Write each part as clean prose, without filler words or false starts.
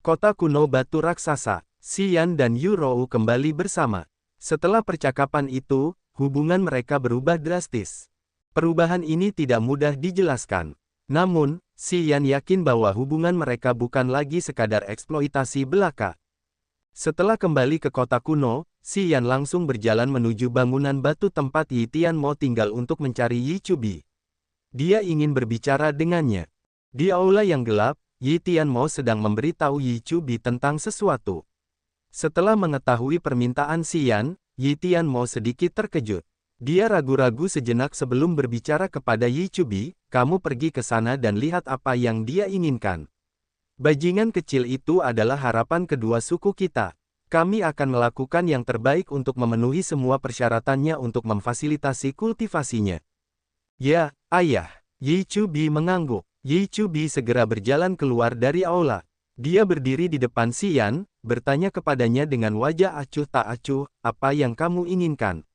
Kota kuno batu raksasa, Xian dan Yu Rou kembali bersama. Setelah percakapan itu, hubungan mereka berubah drastis. Perubahan ini tidak mudah dijelaskan. Namun, Xian yakin bahwa hubungan mereka bukan lagi sekadar eksploitasi belaka. Setelah kembali ke kota kuno, Xian langsung berjalan menuju bangunan batu tempat Yi Tianmo tinggal untuk mencari Yi Chubi. Dia ingin berbicara dengannya. Di aula yang gelap, Yi Tianmo sedang memberitahu Yi Chubi tentang sesuatu. Setelah mengetahui permintaan Xian, Yi Tianmo sedikit terkejut. Dia ragu-ragu sejenak sebelum berbicara kepada Yi Chubi, "Kamu pergi ke sana dan lihat apa yang dia inginkan. Bajingan kecil itu adalah harapan kedua suku kita. Kami akan melakukan yang terbaik untuk memenuhi semua persyaratannya untuk memfasilitasi kultivasinya." "Ya, ayah." Yi Chubi mengangguk. Yi Chubi segera berjalan keluar dari aula. Dia berdiri di depan Xian, bertanya kepadanya dengan wajah acuh tak acuh, "Apa yang kamu inginkan?"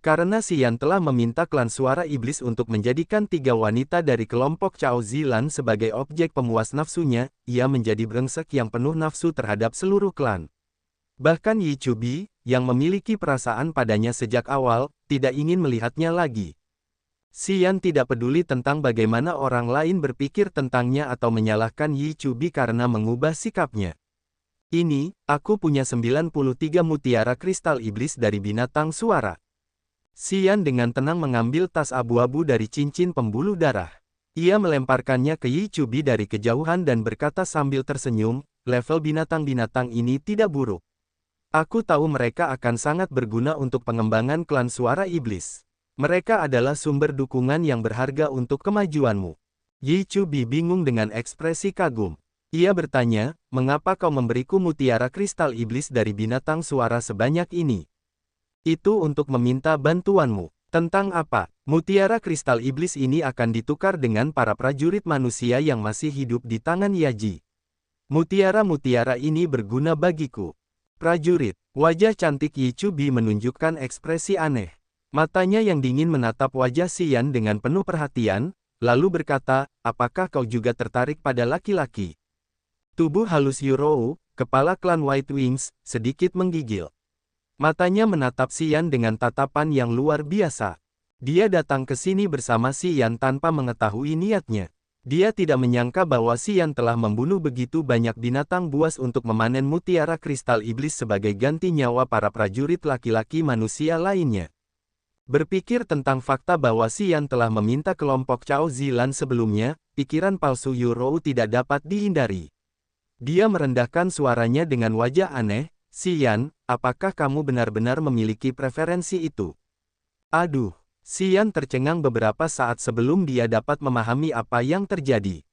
Karena Xian telah meminta klan suara iblis untuk menjadikan 3 wanita dari kelompok Cao Zilan sebagai objek pemuas nafsunya, ia menjadi brengsek yang penuh nafsu terhadap seluruh klan. Bahkan Yi Chubi, yang memiliki perasaan padanya sejak awal, tidak ingin melihatnya lagi. Xian tidak peduli tentang bagaimana orang lain berpikir tentangnya atau menyalahkan Yi Chubi karena mengubah sikapnya. "Ini, aku punya 93 mutiara kristal iblis dari binatang suara." Xian dengan tenang mengambil tas abu-abu dari cincin pembuluh darah. Ia melemparkannya ke Yi Chubi dari kejauhan dan berkata sambil tersenyum, "Level binatang-binatang ini tidak buruk. Aku tahu mereka akan sangat berguna untuk pengembangan klan suara iblis. Mereka adalah sumber dukungan yang berharga untuk kemajuanmu." Yi Chubi bingung dengan ekspresi kagum. Ia bertanya, "Mengapa kau memberiku mutiara kristal iblis dari binatang suara sebanyak ini?" "Itu untuk meminta bantuanmu." "Tentang apa?" "Mutiara kristal iblis ini akan ditukar dengan para prajurit manusia yang masih hidup di tangan Yaji. Mutiara-mutiara ini berguna bagiku." "Prajurit." Wajah cantik Yi Chubi menunjukkan ekspresi aneh. Matanya yang dingin menatap wajah Xian dengan penuh perhatian, lalu berkata, "Apakah kau juga tertarik pada laki-laki?" Tubuh halus Yu Rou, kepala klan White Wings, sedikit menggigil. Matanya menatap Xian dengan tatapan yang luar biasa. Dia datang ke sini bersama Xian tanpa mengetahui niatnya. Dia tidak menyangka bahwa Xian telah membunuh begitu banyak binatang buas untuk memanen mutiara kristal iblis sebagai ganti nyawa para prajurit laki-laki manusia lainnya. Berpikir tentang fakta bahwa Xian telah meminta kelompok Cao Zilan sebelumnya, pikiran palsu Yu Rou tidak dapat dihindari. Dia merendahkan suaranya dengan wajah aneh, "Xian, apakah kamu benar-benar memiliki preferensi itu?" "Aduh." Xian tercengang beberapa saat sebelum dia dapat memahami apa yang terjadi.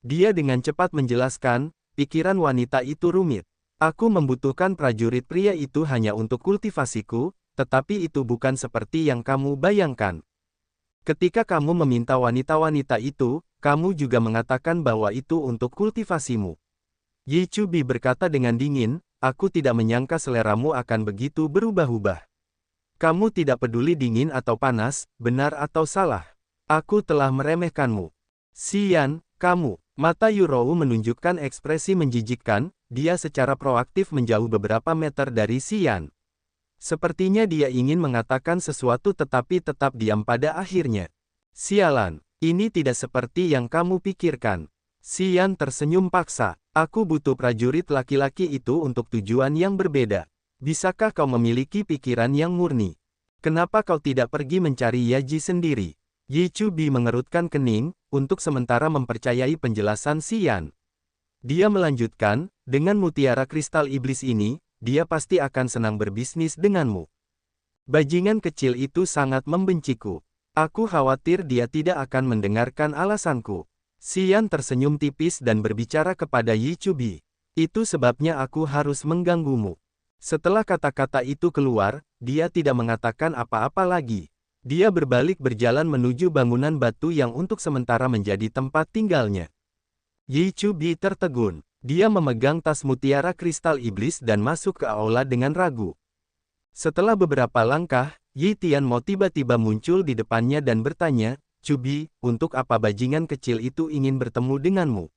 Dia dengan cepat menjelaskan, "Pikiran wanita itu rumit. Aku membutuhkan prajurit pria itu hanya untuk kultivasiku, tetapi itu bukan seperti yang kamu bayangkan. Ketika kamu meminta wanita-wanita itu, kamu juga mengatakan bahwa itu untuk kultivasimu." Yi Chubi berkata dengan dingin, "Aku tidak menyangka seleramu akan begitu berubah-ubah. Kamu tidak peduli dingin atau panas, benar atau salah. Aku telah meremehkanmu." "Xian, kamu." Mata Yu Rou menunjukkan ekspresi menjijikkan, dia secara proaktif menjauh beberapa meter dari Xian. Sepertinya dia ingin mengatakan sesuatu tetapi tetap diam pada akhirnya. "Sialan, ini tidak seperti yang kamu pikirkan." Xian tersenyum paksa, "Aku butuh prajurit laki-laki itu untuk tujuan yang berbeda. Bisakah kau memiliki pikiran yang murni? Kenapa kau tidak pergi mencari Yaji sendiri?" Yi Chubi mengerutkan kening, untuk sementara mempercayai penjelasan Xian. Dia melanjutkan, "Dengan mutiara kristal iblis ini, dia pasti akan senang berbisnis denganmu. Bajingan kecil itu sangat membenciku. Aku khawatir dia tidak akan mendengarkan alasanku." Xian tersenyum tipis dan berbicara kepada Yi Chubi. "Itu sebabnya aku harus mengganggumu." Setelah kata-kata itu keluar, dia tidak mengatakan apa-apa lagi. Dia berbalik berjalan menuju bangunan batu yang untuk sementara menjadi tempat tinggalnya. Yi Chubi tertegun. Dia memegang tas mutiara kristal iblis dan masuk ke aula dengan ragu. Setelah beberapa langkah, Yi Tianmo tiba-tiba muncul di depannya dan bertanya, "Chubi, untuk apa bajingan kecil itu ingin bertemu denganmu?"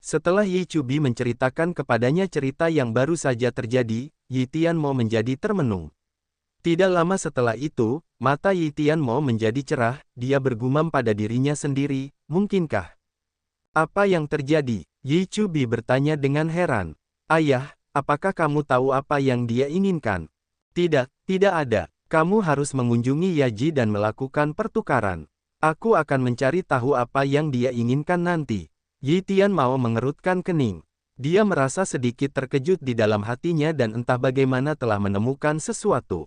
Setelah Yi Chubi menceritakan kepadanya cerita yang baru saja terjadi, Yi Tianmo menjadi termenung. Tidak lama setelah itu, mata Yi Tianmo menjadi cerah, dia bergumam pada dirinya sendiri, mungkinkah? Apa yang terjadi? Yi Chubi bertanya dengan heran. Ayah, apakah kamu tahu apa yang dia inginkan? Tidak, tidak ada. Kamu harus mengunjungi Yaji dan melakukan pertukaran. Aku akan mencari tahu apa yang dia inginkan nanti. Yi Tianmo mengerutkan kening. Dia merasa sedikit terkejut di dalam hatinya dan entah bagaimana telah menemukan sesuatu.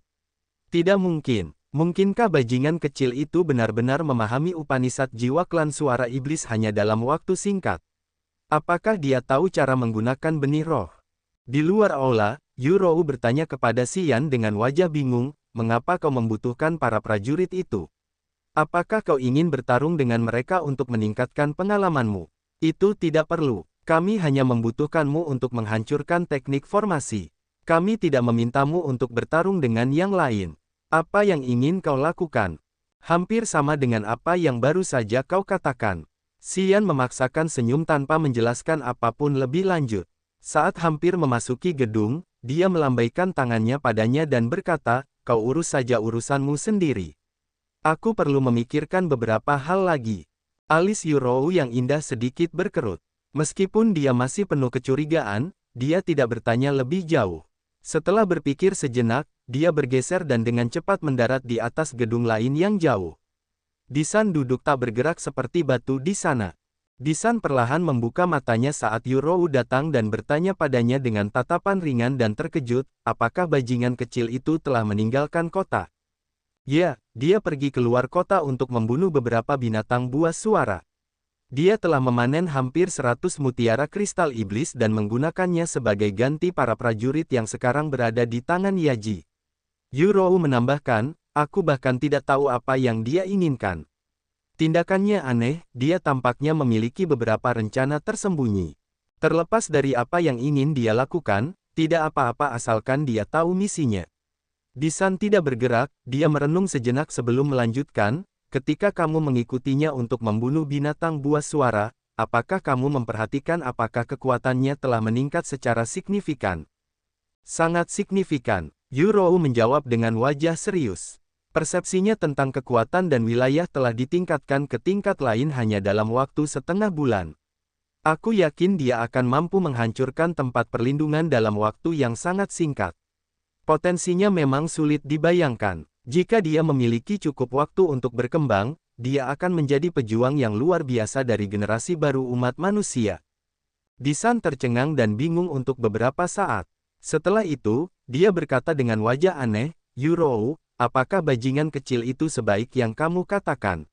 Tidak mungkin. Mungkinkah bajingan kecil itu benar-benar memahami Upanishad jiwa klan suara iblis hanya dalam waktu singkat? Apakah dia tahu cara menggunakan benih roh? Di luar aula, Yurou bertanya kepada Xian dengan wajah bingung, mengapa kau membutuhkan para prajurit itu? Apakah kau ingin bertarung dengan mereka untuk meningkatkan pengalamanmu? Itu tidak perlu. Kami hanya membutuhkanmu untuk menghancurkan teknik formasi. Kami tidak memintamu untuk bertarung dengan yang lain. Apa yang ingin kau lakukan? Hampir sama dengan apa yang baru saja kau katakan. Xian memaksakan senyum tanpa menjelaskan apapun lebih lanjut. Saat hampir memasuki gedung, dia melambaikan tangannya padanya dan berkata, kau urus saja urusanmu sendiri. Aku perlu memikirkan beberapa hal lagi. Alis Yurou yang indah sedikit berkerut. Meskipun dia masih penuh kecurigaan, dia tidak bertanya lebih jauh. Setelah berpikir sejenak, dia bergeser dan dengan cepat mendarat di atas gedung lain yang jauh. Disan duduk tak bergerak seperti batu di sana. Disan perlahan membuka matanya saat Yurou datang dan bertanya padanya dengan tatapan ringan dan terkejut, apakah bajingan kecil itu telah meninggalkan kota? Ya, dia pergi keluar kota untuk membunuh beberapa binatang buas suara. Dia telah memanen hampir 100 mutiara kristal iblis dan menggunakannya sebagai ganti para prajurit yang sekarang berada di tangan Yaji. Yurou menambahkan, aku bahkan tidak tahu apa yang dia inginkan. Tindakannya aneh, dia tampaknya memiliki beberapa rencana tersembunyi. Terlepas dari apa yang ingin dia lakukan, tidak apa-apa asalkan dia tahu misinya. Disan tidak bergerak, dia merenung sejenak sebelum melanjutkan, ketika kamu mengikutinya untuk membunuh binatang buas suara, apakah kamu memperhatikan apakah kekuatannya telah meningkat secara signifikan? Sangat signifikan, Yurou menjawab dengan wajah serius. Persepsinya tentang kekuatan dan wilayah telah ditingkatkan ke tingkat lain hanya dalam waktu setengah bulan. Aku yakin dia akan mampu menghancurkan tempat perlindungan dalam waktu yang sangat singkat. Potensinya memang sulit dibayangkan. Jika dia memiliki cukup waktu untuk berkembang, dia akan menjadi pejuang yang luar biasa dari generasi baru umat manusia. Disan tercengang dan bingung untuk beberapa saat. Setelah itu, dia berkata dengan wajah aneh, Yurou, apakah bajingan kecil itu sebaik yang kamu katakan?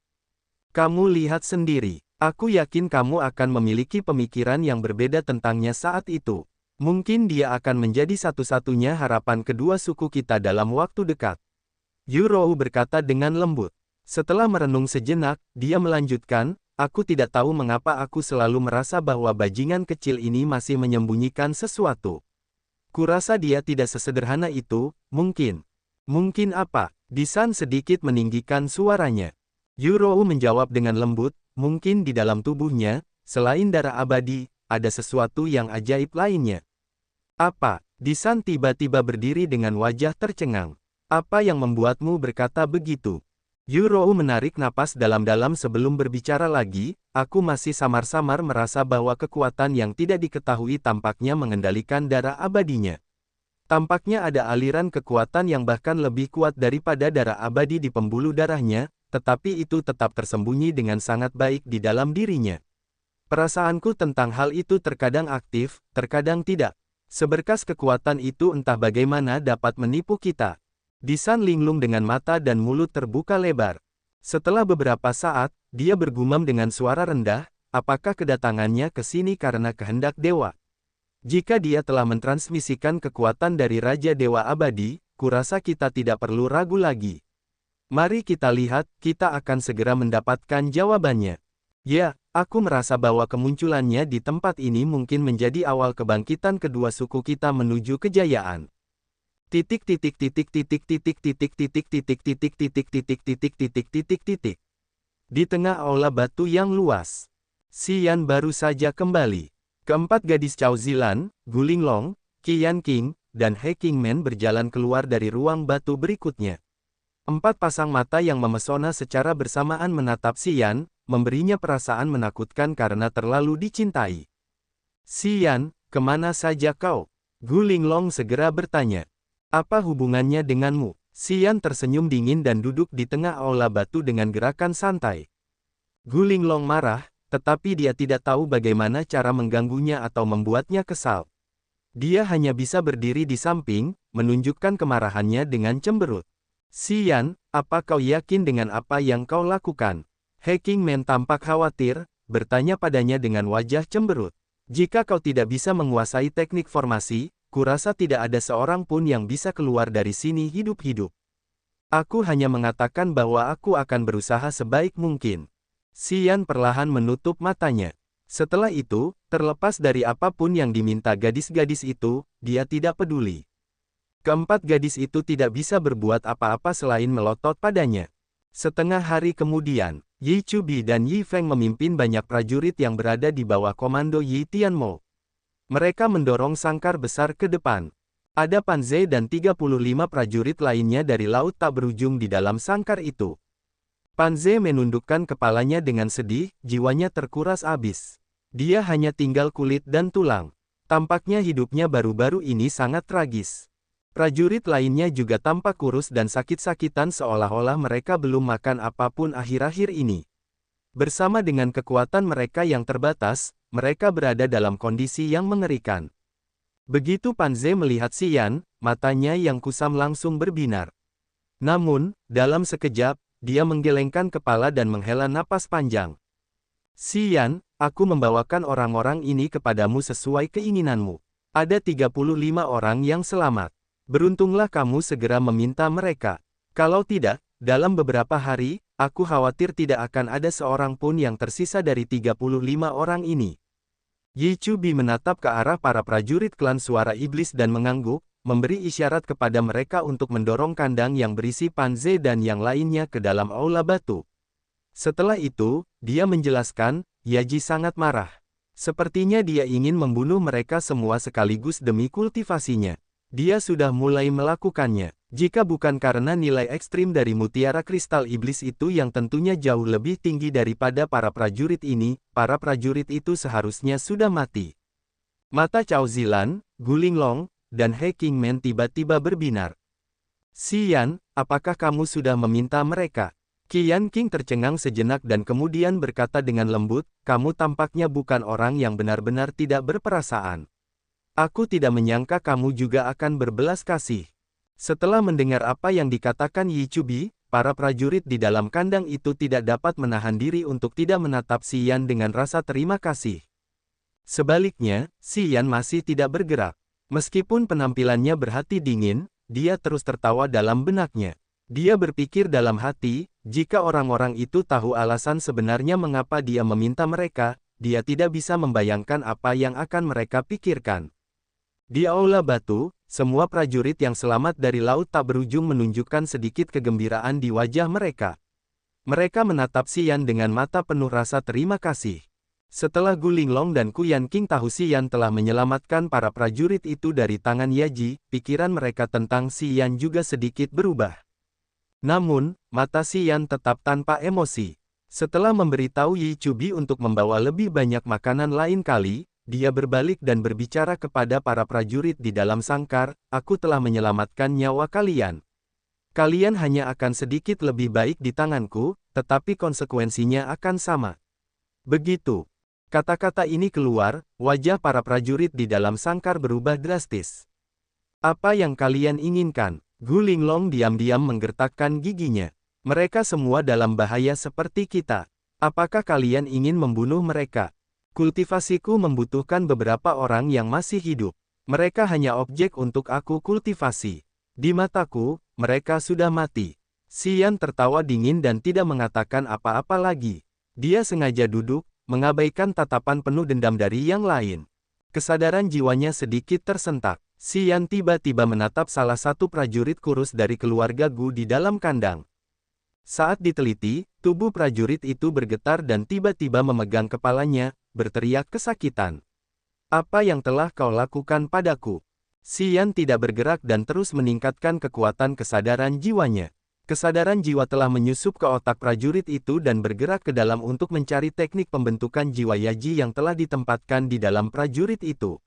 Kamu lihat sendiri. Aku yakin kamu akan memiliki pemikiran yang berbeda tentangnya saat itu. Mungkin dia akan menjadi satu-satunya harapan kedua suku kita dalam waktu dekat. Yurou berkata dengan lembut. Setelah merenung sejenak, dia melanjutkan, aku tidak tahu mengapa aku selalu merasa bahwa bajingan kecil ini masih menyembunyikan sesuatu. Kurasa dia tidak sesederhana itu, mungkin. Mungkin apa? Disan sedikit meninggikan suaranya. Yurou menjawab dengan lembut, mungkin di dalam tubuhnya, selain darah abadi, ada sesuatu yang ajaib lainnya. Apa? Disan tiba-tiba berdiri dengan wajah tercengang. Apa yang membuatmu berkata begitu? Yurou menarik napas dalam-dalam sebelum berbicara lagi, aku masih samar-samar merasa bahwa kekuatan yang tidak diketahui tampaknya mengendalikan darah abadinya. Tampaknya ada aliran kekuatan yang bahkan lebih kuat daripada darah abadi di pembuluh darahnya, tetapi itu tetap tersembunyi dengan sangat baik di dalam dirinya. Perasaanku tentang hal itu terkadang aktif, terkadang tidak. Seberkas kekuatan itu entah bagaimana dapat menipu kita. Disan linglung dengan mata dan mulut terbuka lebar. Setelah beberapa saat, dia bergumam dengan suara rendah, apakah kedatangannya ke sini karena kehendak dewa? Jika dia telah mentransmisikan kekuatan dari Raja Dewa Abadi, kurasa kita tidak perlu ragu lagi. Mari kita lihat, kita akan segera mendapatkan jawabannya. Ya, aku merasa bahwa kemunculannya di tempat ini mungkin menjadi awal kebangkitan kedua suku kita menuju kejayaan. Di tengah aula batu yang luas, Xian baru saja kembali. Keempat gadis Cao Zilan, Gu Linglong, Qian Qing, dan He Qingmen berjalan keluar dari ruang batu berikutnya. Empat pasang mata yang memesona secara bersamaan menatap Xian, memberinya perasaan menakutkan karena terlalu dicintai. Xian, kemana saja kau? Gu Linglong segera bertanya. Apa hubungannya denganmu? Xian tersenyum dingin dan duduk di tengah aula batu dengan gerakan santai. Gu Linglong marah, tetapi dia tidak tahu bagaimana cara mengganggunya atau membuatnya kesal. Dia hanya bisa berdiri di samping, menunjukkan kemarahannya dengan cemberut. Xian, apa kau yakin dengan apa yang kau lakukan? He Qingmen tampak khawatir, bertanya padanya dengan wajah cemberut. Jika kau tidak bisa menguasai teknik formasi, kurasa tidak ada seorang pun yang bisa keluar dari sini hidup-hidup. Aku hanya mengatakan bahwa aku akan berusaha sebaik mungkin. Xian perlahan menutup matanya. Setelah itu, terlepas dari apapun yang diminta gadis-gadis itu, dia tidak peduli. Keempat gadis itu tidak bisa berbuat apa-apa selain melotot padanya. Setengah hari kemudian, Yi Chubi dan Yi Feng memimpin banyak prajurit yang berada di bawah komando Yi Tianmo. Mereka mendorong sangkar besar ke depan. Ada Pan Ze dan 35 prajurit lainnya dari laut tak berujung di dalam sangkar itu. Pan Ze menundukkan kepalanya dengan sedih, jiwanya terkuras abis. Dia hanya tinggal kulit dan tulang. Tampaknya hidupnya baru-baru ini sangat tragis. Prajurit lainnya juga tampak kurus dan sakit-sakitan seolah-olah mereka belum makan apapun akhir-akhir ini. Bersama dengan kekuatan mereka yang terbatas, mereka berada dalam kondisi yang mengerikan. Begitu Pan Ze melihat Xian, matanya yang kusam langsung berbinar. Namun, dalam sekejap, dia menggelengkan kepala dan menghela napas panjang. Xian, aku membawakan orang-orang ini kepadamu sesuai keinginanmu. Ada 35 orang yang selamat. Beruntunglah kamu segera meminta mereka. Kalau tidak, dalam beberapa hari, aku khawatir tidak akan ada seorang pun yang tersisa dari 35 orang ini. Yi Chubi menatap ke arah para prajurit klan suara iblis dan mengangguk, memberi isyarat kepada mereka untuk mendorong kandang yang berisi Pan Ze dan yang lainnya ke dalam aula batu. Setelah itu, dia menjelaskan, Yaji sangat marah. Sepertinya dia ingin membunuh mereka semua sekaligus demi kultivasinya. Dia sudah mulai melakukannya. Jika bukan karena nilai ekstrim dari mutiara kristal iblis itu yang tentunya jauh lebih tinggi daripada para prajurit ini, para prajurit itu seharusnya sudah mati. Mata Cao Zilan, Gu Linglong, dan He Qingmen tiba-tiba berbinar. Xian, apakah kamu sudah meminta mereka? Qian Qing tercengang sejenak dan kemudian berkata dengan lembut, kamu tampaknya bukan orang yang benar-benar tidak berperasaan. Aku tidak menyangka kamu juga akan berbelas kasih. Setelah mendengar apa yang dikatakan Yi Chubi, para prajurit di dalam kandang itu tidak dapat menahan diri untuk tidak menatap Xian dengan rasa terima kasih. Sebaliknya, Xian masih tidak bergerak. Meskipun penampilannya berhati dingin, dia terus tertawa dalam benaknya. Dia berpikir dalam hati, jika orang-orang itu tahu alasan sebenarnya mengapa dia meminta mereka, dia tidak bisa membayangkan apa yang akan mereka pikirkan. Di aula batu, semua prajurit yang selamat dari laut tak berujung menunjukkan sedikit kegembiraan di wajah mereka. Mereka menatap Xian dengan mata penuh rasa terima kasih. Setelah Gu Linglong dan Qian Qing tahu Xian telah menyelamatkan para prajurit itu dari tangan Yaji, pikiran mereka tentang Xian juga sedikit berubah. Namun, mata Xian tetap tanpa emosi. Setelah memberitahu Yi Chubi untuk membawa lebih banyak makanan lain kali, dia berbalik dan berbicara kepada para prajurit di dalam sangkar, aku telah menyelamatkan nyawa kalian. Kalian hanya akan sedikit lebih baik di tanganku, tetapi konsekuensinya akan sama. Begitu. Kata-kata ini keluar, wajah para prajurit di dalam sangkar berubah drastis. Apa yang kalian inginkan? Gu Linglong diam-diam menggertakkan giginya. Mereka semua dalam bahaya seperti kita. Apakah kalian ingin membunuh mereka? Kultivasiku membutuhkan beberapa orang yang masih hidup. Mereka hanya objek untuk aku kultivasi. Di mataku, mereka sudah mati. Xian tertawa dingin dan tidak mengatakan apa-apa lagi. Dia sengaja duduk, mengabaikan tatapan penuh dendam dari yang lain. Kesadaran jiwanya sedikit tersentak. Xian tiba-tiba menatap salah satu prajurit kurus dari keluarga Gu di dalam kandang. Saat diteliti, tubuh prajurit itu bergetar dan tiba-tiba memegang kepalanya, berteriak kesakitan. Apa yang telah kau lakukan padaku? Xian tidak bergerak dan terus meningkatkan kekuatan kesadaran jiwanya. Kesadaran jiwa telah menyusup ke otak prajurit itu dan bergerak ke dalam untuk mencari teknik pembentukan jiwa Yaji yang telah ditempatkan di dalam prajurit itu.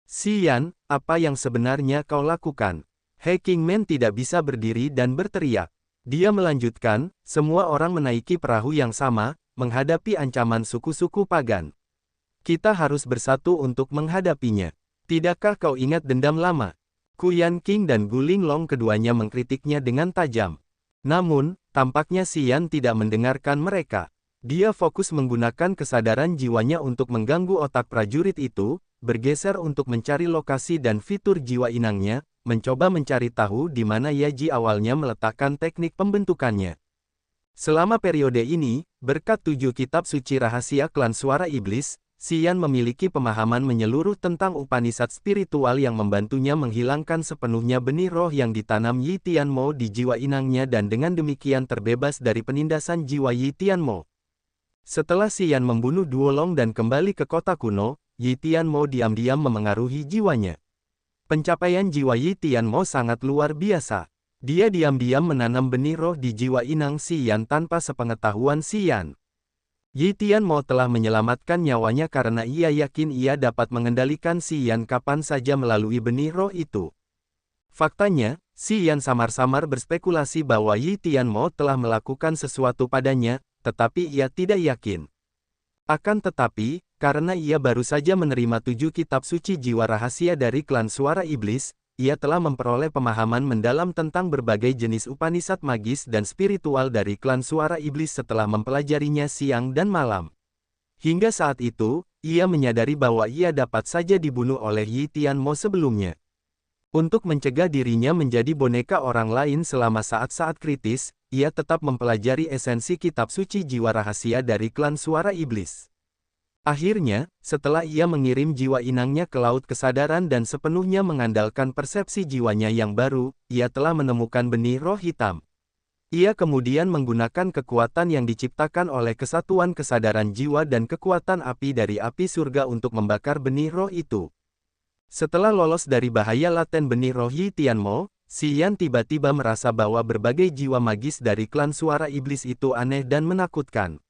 Xian, apa yang sebenarnya kau lakukan? He Qingmen tidak bisa berdiri dan berteriak. Dia melanjutkan, semua orang menaiki perahu yang sama, menghadapi ancaman suku-suku pagan. Kita harus bersatu untuk menghadapinya. Tidakkah kau ingat dendam lama? Kuyan King dan Guling Long keduanya mengkritiknya dengan tajam. Namun, tampaknya Xian tidak mendengarkan mereka. Dia fokus menggunakan kesadaran jiwanya untuk mengganggu otak prajurit itu, bergeser untuk mencari lokasi dan fitur jiwa inangnya, mencoba mencari tahu di mana Yaji awalnya meletakkan teknik pembentukannya. Selama periode ini, berkat 7 kitab suci rahasia klan suara iblis, Xian memiliki pemahaman menyeluruh tentang Upanishad spiritual yang membantunya menghilangkan sepenuhnya benih roh yang ditanam Yi Tianmo di jiwa inangnya dan dengan demikian terbebas dari penindasan jiwa Yi Tianmo. Setelah Xian membunuh Duolong dan kembali ke kota kuno, Yi Tianmo diam-diam memengaruhi jiwanya. Pencapaian jiwa Yi Tianmo sangat luar biasa. Dia diam-diam menanam benih roh di jiwa inang Xian tanpa sepengetahuan Xian. Yi Tianmo telah menyelamatkan nyawanya karena ia yakin ia dapat mengendalikan Xian kapan saja melalui benih roh itu. Faktanya, Xian samar-samar berspekulasi bahwa Yi Tianmo telah melakukan sesuatu padanya, tetapi ia tidak yakin. Akan tetapi, karena ia baru saja menerima 7 kitab suci jiwa rahasia dari klan suara iblis, ia telah memperoleh pemahaman mendalam tentang berbagai jenis Upanishad magis dan spiritual dari klan suara iblis setelah mempelajarinya siang dan malam. Hingga saat itu, ia menyadari bahwa ia dapat saja dibunuh oleh Yi Tianmo sebelumnya. Untuk mencegah dirinya menjadi boneka orang lain selama saat-saat kritis, ia tetap mempelajari esensi kitab suci jiwa rahasia dari klan suara iblis. Akhirnya, setelah ia mengirim jiwa inangnya ke laut kesadaran dan sepenuhnya mengandalkan persepsi jiwanya yang baru, ia telah menemukan benih roh hitam. Ia kemudian menggunakan kekuatan yang diciptakan oleh kesatuan kesadaran jiwa dan kekuatan api dari api surga untuk membakar benih roh itu. Setelah lolos dari bahaya laten benih roh Yi Tianmo, Xian tiba-tiba merasa bahwa berbagai jiwa magis dari klan suara iblis itu aneh dan menakutkan.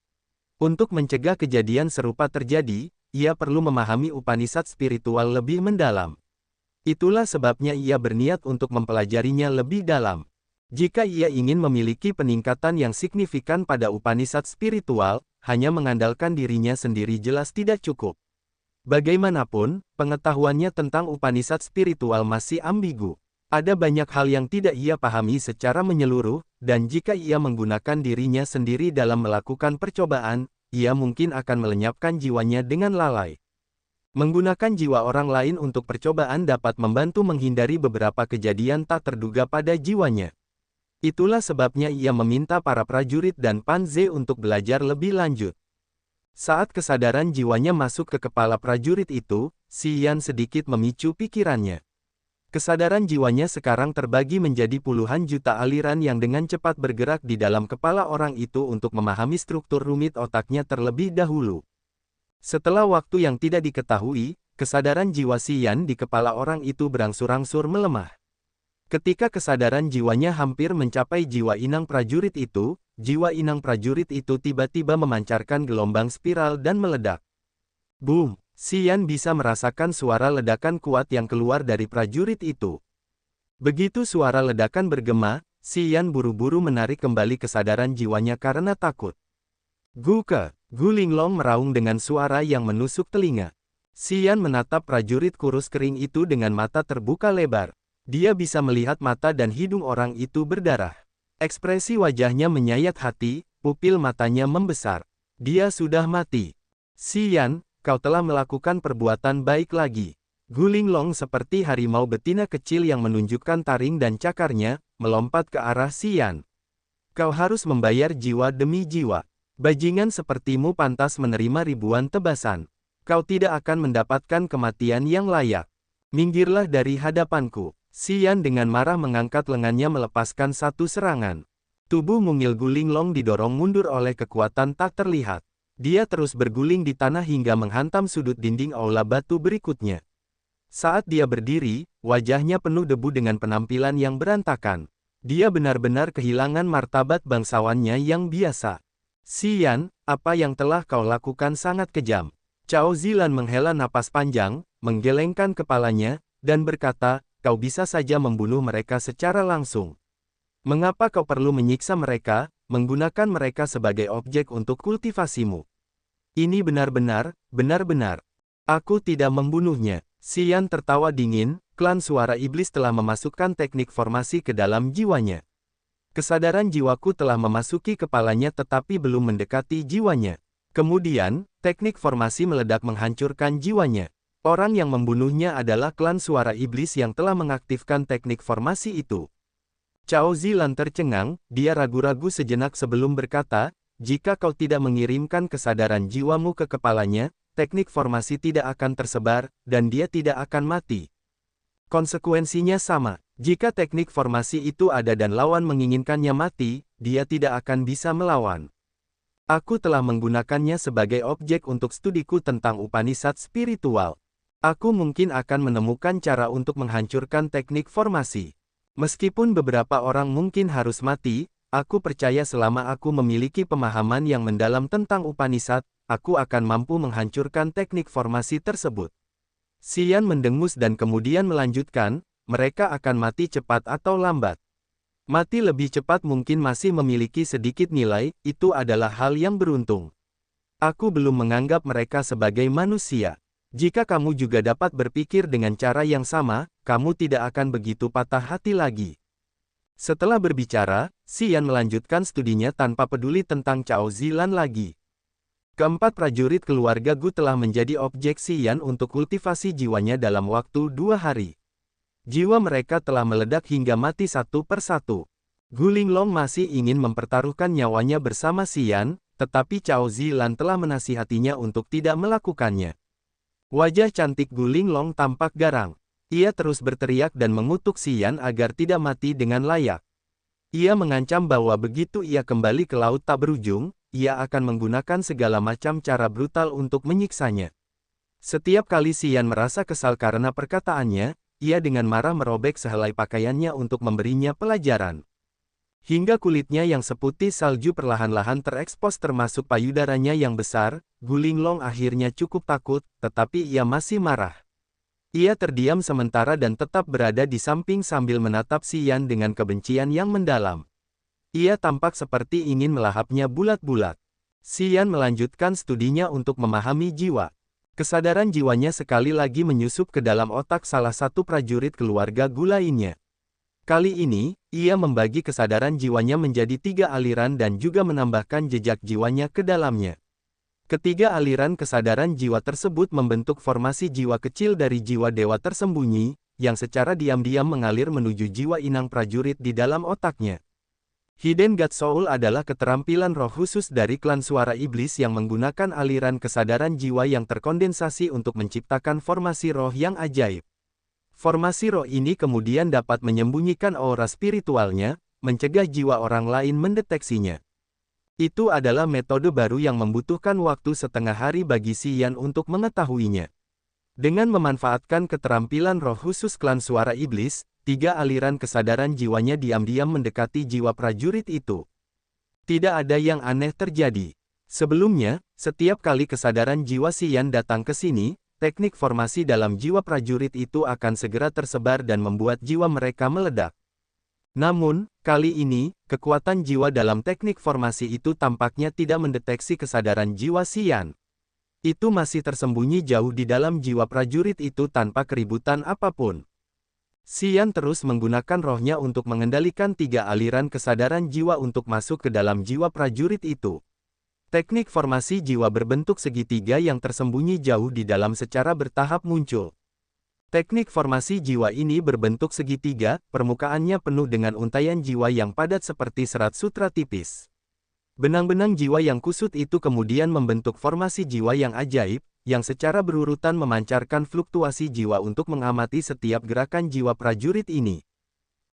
Untuk mencegah kejadian serupa terjadi, ia perlu memahami Upanishad spiritual lebih mendalam. Itulah sebabnya ia berniat untuk mempelajarinya lebih dalam. Jika ia ingin memiliki peningkatan yang signifikan pada Upanishad spiritual, hanya mengandalkan dirinya sendiri jelas tidak cukup. Bagaimanapun, pengetahuannya tentang Upanishad spiritual masih ambigu. Ada banyak hal yang tidak ia pahami secara menyeluruh, dan jika ia menggunakan dirinya sendiri dalam melakukan percobaan, ia mungkin akan melenyapkan jiwanya dengan lalai. Menggunakan jiwa orang lain untuk percobaan dapat membantu menghindari beberapa kejadian tak terduga pada jiwanya. Itulah sebabnya ia meminta para prajurit dan Pan Ze untuk belajar lebih lanjut. Saat kesadaran jiwanya masuk ke kepala prajurit itu, Xian sedikit memicu pikirannya. Kesadaran jiwanya sekarang terbagi menjadi puluhan juta aliran yang dengan cepat bergerak di dalam kepala orang itu untuk memahami struktur rumit otaknya terlebih dahulu. Setelah waktu yang tidak diketahui, kesadaran jiwa Xian di kepala orang itu berangsur-angsur melemah. Ketika kesadaran jiwanya hampir mencapai jiwa inang prajurit itu, jiwa inang prajurit itu tiba-tiba memancarkan gelombang spiral dan meledak. Boom! Xian bisa merasakan suara ledakan kuat yang keluar dari prajurit itu. Begitu suara ledakan bergema, Xian buru-buru menarik kembali kesadaran jiwanya karena takut. Guke! Guling Long meraung dengan suara yang menusuk telinga. Xian menatap prajurit kurus kering itu dengan mata terbuka lebar. Dia bisa melihat mata dan hidung orang itu berdarah. Ekspresi wajahnya menyayat hati, pupil matanya membesar. Dia sudah mati. Xian, kau telah melakukan perbuatan baik lagi. Guling Long seperti harimau betina kecil yang menunjukkan taring dan cakarnya, melompat ke arah Xian. Kau harus membayar jiwa demi jiwa. Bajingan sepertimu pantas menerima ribuan tebasan. Kau tidak akan mendapatkan kematian yang layak. Minggirlah dari hadapanku. Xian dengan marah mengangkat lengannya melepaskan satu serangan. Tubuh mungil Guling Long didorong mundur oleh kekuatan tak terlihat. Dia terus berguling di tanah hingga menghantam sudut dinding aula batu berikutnya. Saat dia berdiri, wajahnya penuh debu dengan penampilan yang berantakan. Dia benar-benar kehilangan martabat bangsawannya yang biasa. Xian, apa yang telah kau lakukan sangat kejam. Cao Zilan menghela napas panjang, menggelengkan kepalanya, dan berkata, kau bisa saja membunuh mereka secara langsung. Mengapa kau perlu menyiksa mereka, menggunakan mereka sebagai objek untuk kultivasimu? Ini benar-benar. Aku tidak membunuhnya. Xian tertawa dingin, klan suara iblis telah memasukkan teknik formasi ke dalam jiwanya. Kesadaran jiwaku telah memasuki kepalanya tetapi belum mendekati jiwanya. Kemudian, teknik formasi meledak menghancurkan jiwanya. Orang yang membunuhnya adalah klan suara iblis yang telah mengaktifkan teknik formasi itu. Cao Zilan tercengang, dia ragu-ragu sejenak sebelum berkata, jika kau tidak mengirimkan kesadaran jiwamu ke kepalanya, teknik formasi tidak akan tersebar, dan dia tidak akan mati. Konsekuensinya sama, jika teknik formasi itu ada dan lawan menginginkannya mati, dia tidak akan bisa melawan. Aku telah menggunakannya sebagai objek untuk studiku tentang Upanishad spiritual. Aku mungkin akan menemukan cara untuk menghancurkan teknik formasi. Meskipun beberapa orang mungkin harus mati, aku percaya selama aku memiliki pemahaman yang mendalam tentang Upanishad, aku akan mampu menghancurkan teknik formasi tersebut. Xian mendengus dan kemudian melanjutkan, mereka akan mati cepat atau lambat. Mati lebih cepat mungkin masih memiliki sedikit nilai, itu adalah hal yang beruntung. Aku belum menganggap mereka sebagai manusia. Jika kamu juga dapat berpikir dengan cara yang sama, kamu tidak akan begitu patah hati lagi. Setelah berbicara, Xian melanjutkan studinya tanpa peduli tentang Cao Zilan lagi. Keempat prajurit keluarga Gu telah menjadi objek Xian untuk kultivasi jiwanya dalam waktu 2 hari. Jiwa mereka telah meledak hingga mati satu persatu. Gu Linglong masih ingin mempertaruhkan nyawanya bersama Xian, tetapi Cao Zilan telah menasihatinya untuk tidak melakukannya. Wajah cantik Gu Linglong tampak garang. Ia terus berteriak dan mengutuk Xian agar tidak mati dengan layak. Ia mengancam bahwa begitu ia kembali ke laut tak berujung, ia akan menggunakan segala macam cara brutal untuk menyiksanya. Setiap kali Xian merasa kesal karena perkataannya, ia dengan marah merobek sehelai pakaiannya untuk memberinya pelajaran. Hingga kulitnya yang seputih salju perlahan-lahan terekspos termasuk payudaranya yang besar, Gu Linglong akhirnya cukup takut, tetapi ia masih marah. Ia terdiam sementara dan tetap berada di samping sambil menatap Xian dengan kebencian yang mendalam. Ia tampak seperti ingin melahapnya bulat-bulat. Xian melanjutkan studinya untuk memahami jiwa. Kesadaran jiwanya sekali lagi menyusup ke dalam otak salah satu prajurit keluarga Gu lainnya. Kali ini, ia membagi kesadaran jiwanya menjadi 3 aliran dan juga menambahkan jejak jiwanya ke dalamnya. Ketiga aliran kesadaran jiwa tersebut membentuk formasi jiwa kecil dari jiwa dewa tersembunyi, yang secara diam-diam mengalir menuju jiwa inang prajurit di dalam otaknya. Hidden God Soul adalah keterampilan roh khusus dari klan suara iblis yang menggunakan aliran kesadaran jiwa yang terkondensasi untuk menciptakan formasi roh yang ajaib. Formasi roh ini kemudian dapat menyembunyikan aura spiritualnya, mencegah jiwa orang lain mendeteksinya. Itu adalah metode baru yang membutuhkan waktu setengah hari bagi Xian untuk mengetahuinya. Dengan memanfaatkan keterampilan roh khusus klan suara iblis, 3 aliran kesadaran jiwanya diam-diam mendekati jiwa prajurit itu. Tidak ada yang aneh terjadi. Sebelumnya, setiap kali kesadaran jiwa Xian datang ke sini, teknik formasi dalam jiwa prajurit itu akan segera tersebar dan membuat jiwa mereka meledak. Namun, kali ini, kekuatan jiwa dalam teknik formasi itu tampaknya tidak mendeteksi kesadaran jiwa Xian. Itu masih tersembunyi jauh di dalam jiwa prajurit itu tanpa keributan apapun. Xian terus menggunakan rohnya untuk mengendalikan 3 aliran kesadaran jiwa untuk masuk ke dalam jiwa prajurit itu. Teknik formasi jiwa berbentuk segitiga yang tersembunyi jauh di dalam secara bertahap muncul. Teknik formasi jiwa ini berbentuk segitiga, permukaannya penuh dengan untaian jiwa yang padat seperti serat sutra tipis. Benang-benang jiwa yang kusut itu kemudian membentuk formasi jiwa yang ajaib, yang secara berurutan memancarkan fluktuasi jiwa untuk mengamati setiap gerakan jiwa prajurit ini.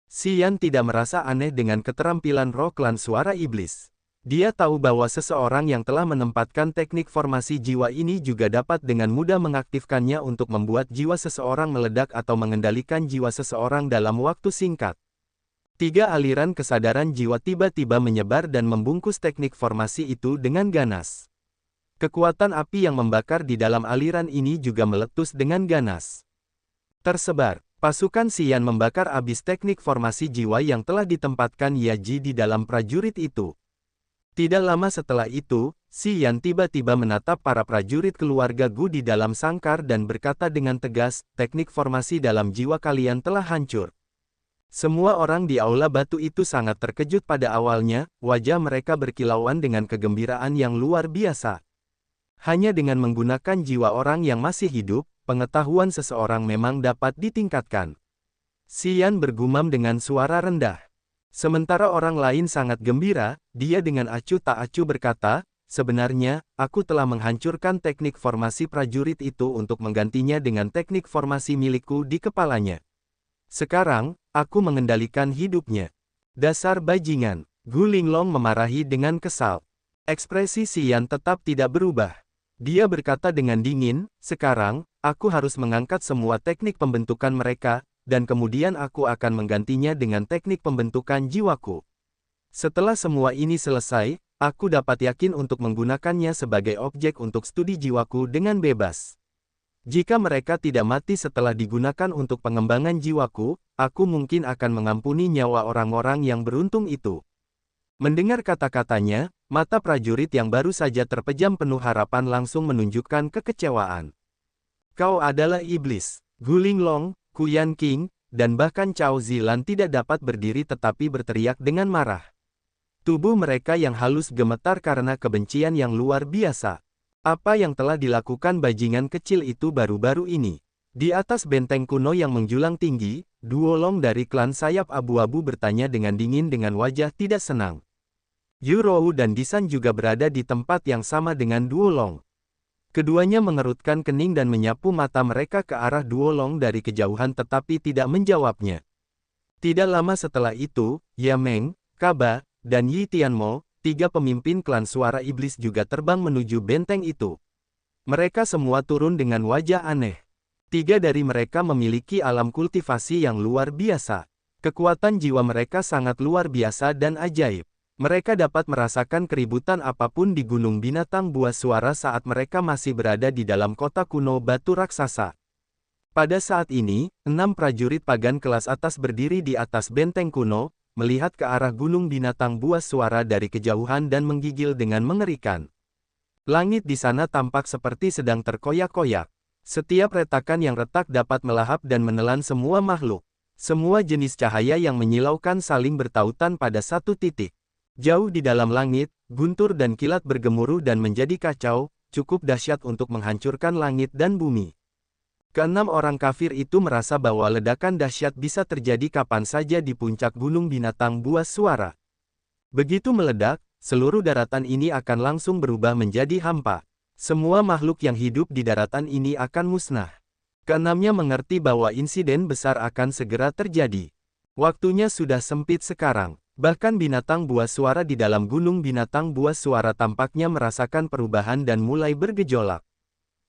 Xian tidak merasa aneh dengan keterampilan roh klan suara iblis. Dia tahu bahwa seseorang yang telah menempatkan teknik formasi jiwa ini juga dapat dengan mudah mengaktifkannya untuk membuat jiwa seseorang meledak atau mengendalikan jiwa seseorang dalam waktu singkat. 3 aliran kesadaran jiwa tiba-tiba menyebar dan membungkus teknik formasi itu dengan ganas. Kekuatan api yang membakar di dalam aliran ini juga meletus dengan ganas. Tersebar, pasukan Xian membakar habis teknik formasi jiwa yang telah ditempatkan Yaji di dalam prajurit itu. Tidak lama setelah itu, Xian tiba-tiba menatap para prajurit keluarga Gu di dalam sangkar dan berkata dengan tegas, teknik formasi dalam jiwa kalian telah hancur. Semua orang di aula batu itu sangat terkejut pada awalnya, wajah mereka berkilauan dengan kegembiraan yang luar biasa. Hanya dengan menggunakan jiwa orang yang masih hidup, pengetahuan seseorang memang dapat ditingkatkan. Xian bergumam dengan suara rendah. Sementara orang lain sangat gembira, dia dengan acuh tak acuh berkata, sebenarnya, aku telah menghancurkan teknik formasi prajurit itu untuk menggantinya dengan teknik formasi milikku di kepalanya. Sekarang, aku mengendalikan hidupnya. Dasar bajingan, Gu Linglong memarahi dengan kesal. Ekspresi Xian tetap tidak berubah. Dia berkata dengan dingin, sekarang, aku harus mengangkat semua teknik pembentukan mereka, dan kemudian aku akan menggantinya dengan teknik pembentukan jiwaku. Setelah semua ini selesai, aku dapat yakin untuk menggunakannya sebagai objek untuk studi jiwaku dengan bebas. Jika mereka tidak mati setelah digunakan untuk pengembangan jiwaku, aku mungkin akan mengampuni nyawa orang-orang yang beruntung itu. Mendengar kata-katanya, mata prajurit yang baru saja terpejam penuh harapan langsung menunjukkan kekecewaan. Kau adalah iblis, Gu Linglong, Ku Yanqing, dan bahkan Cao Zilan tidak dapat berdiri tetapi berteriak dengan marah. Tubuh mereka yang halus gemetar karena kebencian yang luar biasa. Apa yang telah dilakukan bajingan kecil itu baru-baru ini? Di atas benteng kuno yang menjulang tinggi, Duolong dari klan sayap abu-abu bertanya dengan dingin dengan wajah tidak senang. Yurou dan Disan juga berada di tempat yang sama dengan Duolong. Keduanya mengerutkan kening dan menyapu mata mereka ke arah Duolong dari kejauhan tetapi tidak menjawabnya. Tidak lama setelah itu, Yameng, Kaba, dan Yi Tianmo, 3 pemimpin klan suara iblis juga terbang menuju benteng itu. Mereka semua turun dengan wajah aneh. 3 dari mereka memiliki alam kultivasi yang luar biasa. Kekuatan jiwa mereka sangat luar biasa dan ajaib. Mereka dapat merasakan keributan apapun di Gunung Binatang Buas Suara saat mereka masih berada di dalam kota kuno batu raksasa. Pada saat ini, 6 prajurit pagan kelas atas berdiri di atas benteng kuno, melihat ke arah Gunung Binatang Buas Suara dari kejauhan dan menggigil dengan mengerikan. Langit di sana tampak seperti sedang terkoyak-koyak. Setiap retakan yang retak dapat melahap dan menelan semua makhluk. Semua jenis cahaya yang menyilaukan saling bertautan pada satu titik. Jauh di dalam langit, guntur dan kilat bergemuruh dan menjadi kacau, cukup dahsyat untuk menghancurkan langit dan bumi. Keenam orang kafir itu merasa bahwa ledakan dahsyat bisa terjadi kapan saja di puncak Gunung Binatang Buas Suara. Begitu meledak, seluruh daratan ini akan langsung berubah menjadi hampa. Semua makhluk yang hidup di daratan ini akan musnah. Keenamnya mengerti bahwa insiden besar akan segera terjadi. Waktunya sudah sempit sekarang. Bahkan binatang buas suara di dalam Gunung Binatang Buas Suara tampaknya merasakan perubahan dan mulai bergejolak.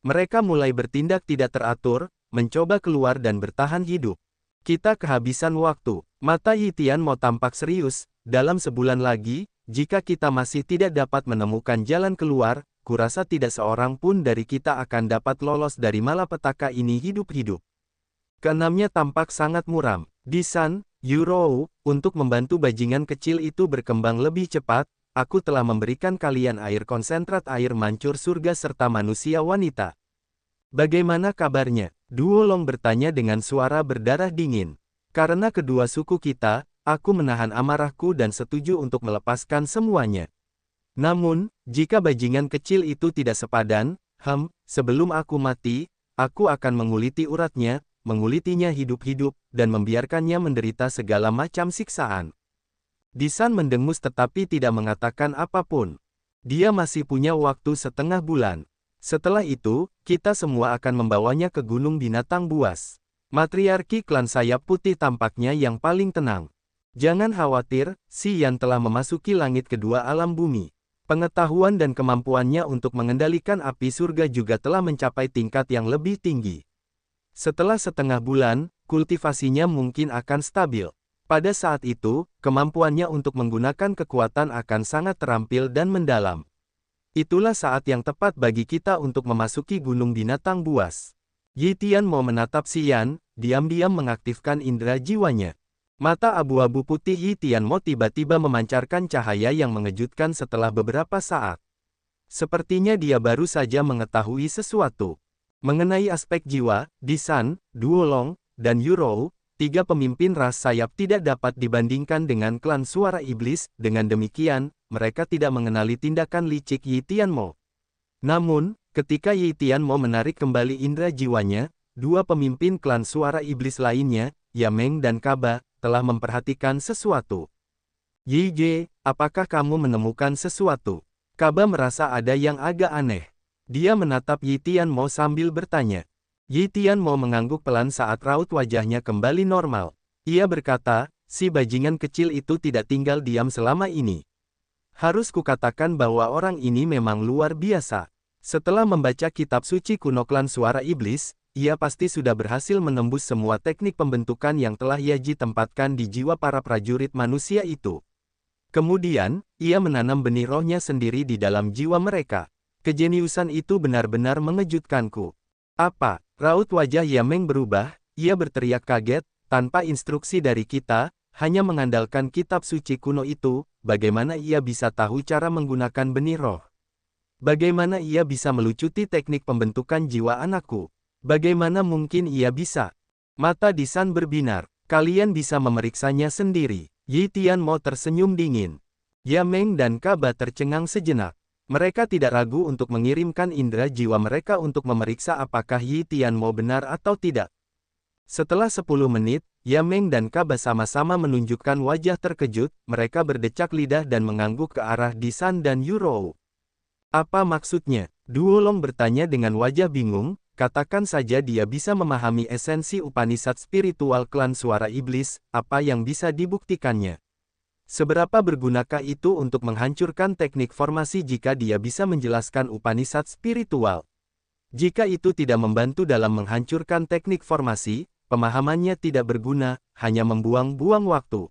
Mereka mulai bertindak tidak teratur, mencoba keluar dan bertahan hidup. Kita kehabisan waktu. Mata Yi Tianmo tampak serius. Dalam sebulan lagi, jika kita masih tidak dapat menemukan jalan keluar, kurasa tidak seorang pun dari kita akan dapat lolos dari malapetaka ini hidup-hidup. Keenamnya tampak sangat muram. Disan, Yurou, untuk membantu bajingan kecil itu berkembang lebih cepat, aku telah memberikan kalian air konsentrat air mancur surga serta manusia wanita. Bagaimana kabarnya? Duolong bertanya dengan suara berdarah dingin. Karena kedua suku kita, aku menahan amarahku dan setuju untuk melepaskan semuanya. Namun, jika bajingan kecil itu tidak sepadan, sebelum aku mati, aku akan menguliti uratnya, mengulitinya hidup-hidup, dan membiarkannya menderita segala macam siksaan. Disan mendengus tetapi tidak mengatakan apapun. Dia masih punya waktu setengah bulan. Setelah itu, kita semua akan membawanya ke Gunung Binatang Buas. Matriarki klan sayap putih tampaknya yang paling tenang. Jangan khawatir, Si Yan telah memasuki langit kedua alam bumi. Pengetahuan dan kemampuannya untuk mengendalikan api surga juga telah mencapai tingkat yang lebih tinggi. Setelah setengah bulan, kultivasinya mungkin akan stabil. Pada saat itu, kemampuannya untuk menggunakan kekuatan akan sangat terampil dan mendalam. Itulah saat yang tepat bagi kita untuk memasuki Gunung Binatang Buas. Yi Tianmo menatap Si Yan, diam-diam mengaktifkan indera jiwanya. Mata abu-abu putih Yi Tianmo tiba-tiba memancarkan cahaya yang mengejutkan setelah beberapa saat. Sepertinya dia baru saja mengetahui sesuatu. Mengenai aspek jiwa, Disan, Duolong, dan Yurou, tiga pemimpin ras sayap tidak dapat dibandingkan dengan klan suara iblis. Dengan demikian, mereka tidak mengenali tindakan licik Yi Tianmo. Namun, ketika Yi Tianmo menarik kembali indera jiwanya, dua pemimpin klan suara iblis lainnya, Yameng dan Kaba, telah memperhatikan sesuatu. Yi Jie, apakah kamu menemukan sesuatu? Kaba merasa ada yang agak aneh. Dia menatap Yi Tianmo sambil bertanya. Yi Tianmo mengangguk pelan saat raut wajahnya kembali normal. Ia berkata, si bajingan kecil itu tidak tinggal diam selama ini. Harus kukatakan bahwa orang ini memang luar biasa. Setelah membaca kitab suci kuno klan suara iblis, ia pasti sudah berhasil menembus semua teknik pembentukan yang telah Yaji tempatkan di jiwa para prajurit manusia itu. Kemudian, ia menanam benih rohnya sendiri di dalam jiwa mereka. Kejeniusan itu benar-benar mengejutkanku. Apa? Raut wajah Yameng berubah, ia berteriak kaget, tanpa instruksi dari kita, hanya mengandalkan kitab suci kuno itu, bagaimana ia bisa tahu cara menggunakan benih roh? Bagaimana ia bisa melucuti teknik pembentukan jiwa anakku? Bagaimana mungkin ia bisa? Mata Disan berbinar. Kalian bisa memeriksanya sendiri. Yi Tianmo tersenyum dingin. Yameng dan Kaba tercengang sejenak. Mereka tidak ragu untuk mengirimkan indera jiwa mereka untuk memeriksa apakah Yi Tianmo benar atau tidak. Setelah 10 menit, Yameng dan Kaba sama-sama menunjukkan wajah terkejut, mereka berdecak lidah dan mengangguk ke arah Disan dan Yurou. Apa maksudnya? Duolong bertanya dengan wajah bingung. Katakan saja dia bisa memahami esensi Upanishad spiritual klan suara iblis, apa yang bisa dibuktikannya? Seberapa bergunakah itu untuk menghancurkan teknik formasi jika dia bisa menjelaskan Upanishad spiritual? Jika itu tidak membantu dalam menghancurkan teknik formasi, pemahamannya tidak berguna, hanya membuang-buang waktu.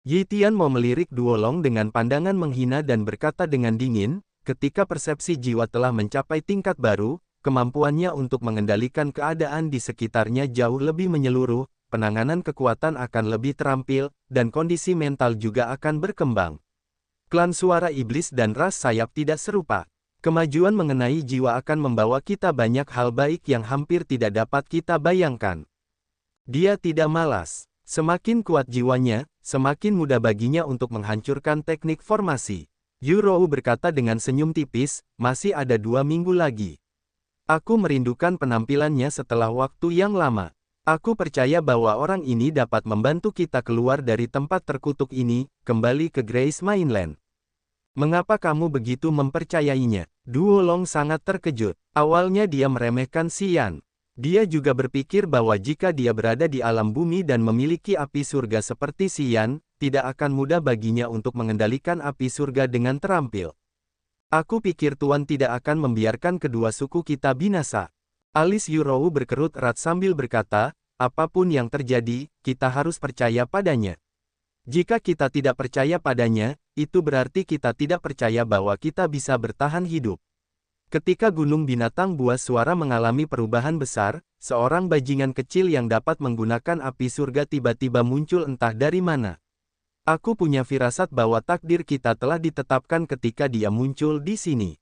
Yi Tianmo melirik Duolong dengan pandangan menghina dan berkata dengan dingin, ketika persepsi jiwa telah mencapai tingkat baru, kemampuannya untuk mengendalikan keadaan di sekitarnya jauh lebih menyeluruh, penanganan kekuatan akan lebih terampil, dan kondisi mental juga akan berkembang. Klan suara iblis dan ras sayap tidak serupa. Kemajuan mengenai jiwa akan membawa kita banyak hal baik yang hampir tidak dapat kita bayangkan. Dia tidak malas. Semakin kuat jiwanya, semakin mudah baginya untuk menghancurkan teknik formasi. Yurou berkata dengan senyum tipis, masih ada 2 minggu lagi. Aku merindukan penampilannya setelah waktu yang lama. Aku percaya bahwa orang ini dapat membantu kita keluar dari tempat terkutuk ini, kembali ke Grace Mainland. Mengapa kamu begitu mempercayainya? Duolong sangat terkejut. Awalnya dia meremehkan Si Yan. Dia juga berpikir bahwa jika dia berada di alam bumi dan memiliki api surga seperti Si Yan, tidak akan mudah baginya untuk mengendalikan api surga dengan terampil. Aku pikir Tuan tidak akan membiarkan kedua suku kita binasa. Alis Yurou berkerut erat sambil berkata, apapun yang terjadi, kita harus percaya padanya. Jika kita tidak percaya padanya, itu berarti kita tidak percaya bahwa kita bisa bertahan hidup. Ketika Gunung Binatang Buas Suara mengalami perubahan besar, seorang bajingan kecil yang dapat menggunakan api surga tiba-tiba muncul entah dari mana. Aku punya firasat bahwa takdir kita telah ditetapkan ketika dia muncul di sini.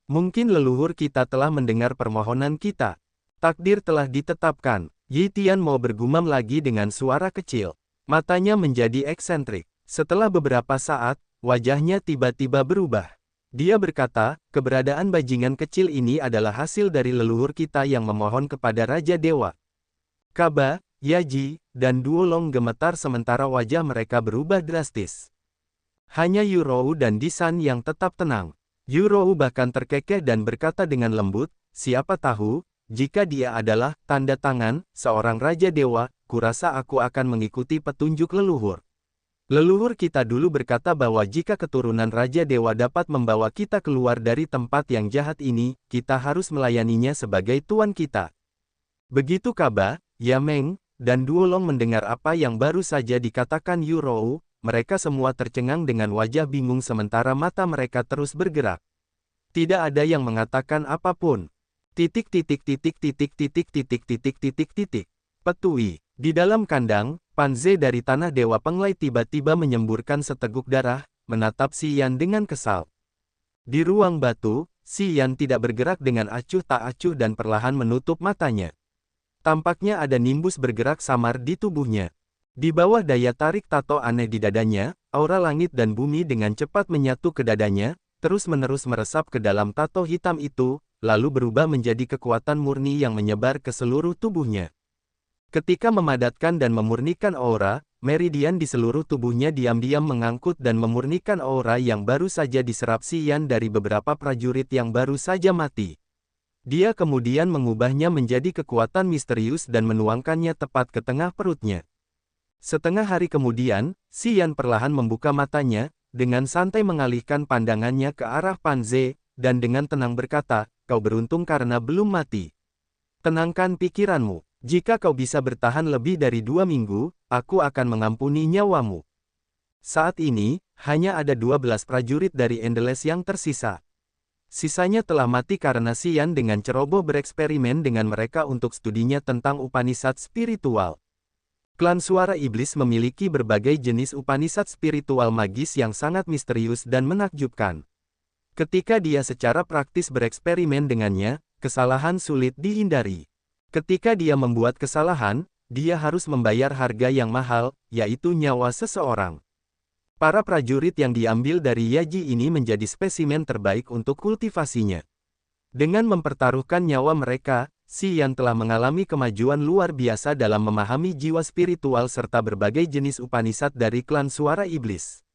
Mungkin leluhur kita telah mendengar permohonan kita. Takdir telah ditetapkan. Yi Tianmo bergumam lagi dengan suara kecil. Matanya menjadi eksentrik. Setelah beberapa saat, wajahnya tiba-tiba berubah. Dia berkata, keberadaan bajingan kecil ini adalah hasil dari leluhur kita yang memohon kepada Raja Dewa. Kaba, Yaji, dan Duolong gemetar sementara wajah mereka berubah drastis. Hanya Yurou dan Disan yang tetap tenang. Yurou bahkan terkekeh dan berkata dengan lembut, siapa tahu, jika dia adalah tanda tangan seorang Raja Dewa, kurasa aku akan mengikuti petunjuk leluhur. Leluhur kita dulu berkata bahwa jika keturunan Raja Dewa dapat membawa kita keluar dari tempat yang jahat ini, kita harus melayaninya sebagai tuan kita. Begitu Kaba, Yameng, dan Duolong mendengar apa yang baru saja dikatakan Yurou, mereka semua tercengang dengan wajah bingung sementara mata mereka terus bergerak. Tidak ada yang mengatakan apapun. Petui. Di dalam kandang, Panze dari Tanah Dewa Penglai tiba-tiba menyemburkan seteguk darah, menatap Si Yan dengan kesal. Di ruang batu, Si Yan tidak bergerak dengan acuh tak acuh dan perlahan menutup matanya. Tampaknya ada nimbus bergerak samar di tubuhnya. Di bawah daya tarik tato aneh di dadanya, aura langit dan bumi dengan cepat menyatu ke dadanya, terus-menerus meresap ke dalam tato hitam itu, lalu berubah menjadi kekuatan murni yang menyebar ke seluruh tubuhnya. Ketika memadatkan dan memurnikan aura, meridian di seluruh tubuhnya diam-diam mengangkut dan memurnikan aura yang baru saja diserap Si Yan dari beberapa prajurit yang baru saja mati. Dia kemudian mengubahnya menjadi kekuatan misterius dan menuangkannya tepat ke tengah perutnya. Setengah hari kemudian, Si Yan perlahan membuka matanya, dengan santai mengalihkan pandangannya ke arah Panze, dan dengan tenang berkata, "Kau beruntung karena belum mati. Tenangkan pikiranmu. Jika kau bisa bertahan lebih dari 2 minggu, aku akan mengampuni nyawamu." Saat ini, hanya ada 12 prajurit dari Endeles yang tersisa. Sisanya telah mati karena Si Yan dengan ceroboh bereksperimen dengan mereka untuk studinya tentang Upanishad spiritual. Klan Suara Iblis memiliki berbagai jenis Upanishad spiritual magis yang sangat misterius dan menakjubkan. Ketika dia secara praktis bereksperimen dengannya, kesalahan sulit dihindari. Ketika dia membuat kesalahan, dia harus membayar harga yang mahal, yaitu nyawa seseorang. Para prajurit yang diambil dari Yaji ini menjadi spesimen terbaik untuk kultivasinya. Dengan mempertaruhkan nyawa mereka, Si Yan telah mengalami kemajuan luar biasa dalam memahami jiwa spiritual serta berbagai jenis Upanishad dari klan Suara Iblis.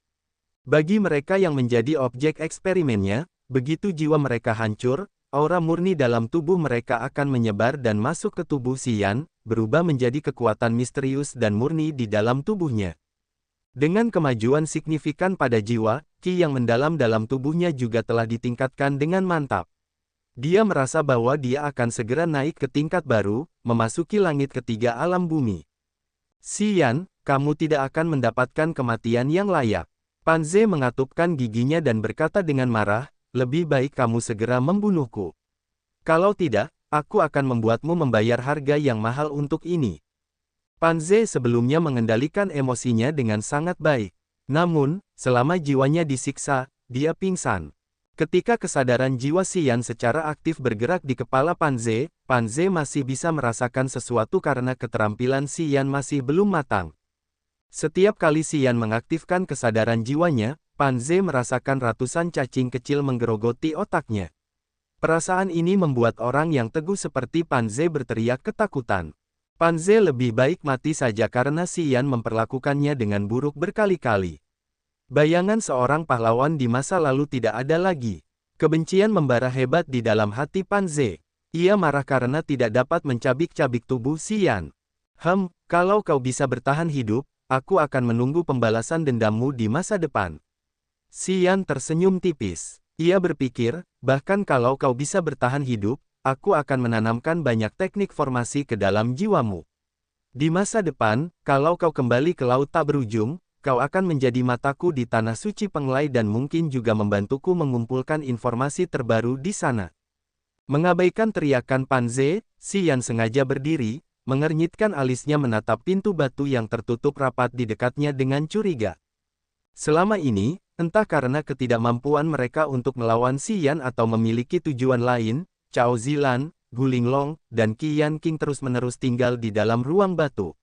Bagi mereka yang menjadi objek eksperimennya, begitu jiwa mereka hancur, aura murni dalam tubuh mereka akan menyebar dan masuk ke tubuh Si Yan, berubah menjadi kekuatan misterius dan murni di dalam tubuhnya. Dengan kemajuan signifikan pada jiwa, Ki yang mendalam dalam tubuhnya juga telah ditingkatkan dengan mantap. Dia merasa bahwa dia akan segera naik ke tingkat baru, memasuki langit ketiga alam bumi. Si Yan, kamu tidak akan mendapatkan kematian yang layak. Panze mengatupkan giginya dan berkata dengan marah, "Lebih baik kamu segera membunuhku. Kalau tidak, aku akan membuatmu membayar harga yang mahal untuk ini." Panze sebelumnya mengendalikan emosinya dengan sangat baik. Namun, selama jiwanya disiksa, dia pingsan. Ketika kesadaran jiwa Si Yan secara aktif bergerak di kepala Panze, Panze masih bisa merasakan sesuatu karena keterampilan Si Yan masih belum matang. Setiap kali Si Yan mengaktifkan kesadaran jiwanya, Panze merasakan ratusan cacing kecil menggerogoti otaknya. Perasaan ini membuat orang yang teguh seperti Panze berteriak ketakutan. Panze lebih baik mati saja karena Si Yan memperlakukannya dengan buruk berkali-kali. Bayangan seorang pahlawan di masa lalu tidak ada lagi. Kebencian membara hebat di dalam hati Panze. Ia marah karena tidak dapat mencabik-cabik tubuh Si Yan. Kalau kau bisa bertahan hidup, aku akan menunggu pembalasan dendammu di masa depan." Si Yan tersenyum tipis. Ia berpikir, bahkan kalau kau bisa bertahan hidup, aku akan menanamkan banyak teknik formasi ke dalam jiwamu. Di masa depan, kalau kau kembali ke laut tak berujung, kau akan menjadi mataku di tanah suci Penglai dan mungkin juga membantuku mengumpulkan informasi terbaru di sana. Mengabaikan teriakan Panze, Si Yan sengaja berdiri, mengernyitkan alisnya menatap pintu batu yang tertutup rapat di dekatnya dengan curiga. Selama ini, entah karena ketidakmampuan mereka untuk melawan Si Yan atau memiliki tujuan lain, Cao Zilan, Gu Linglong, dan Qi Yanqing terus-menerus tinggal di dalam ruang batu.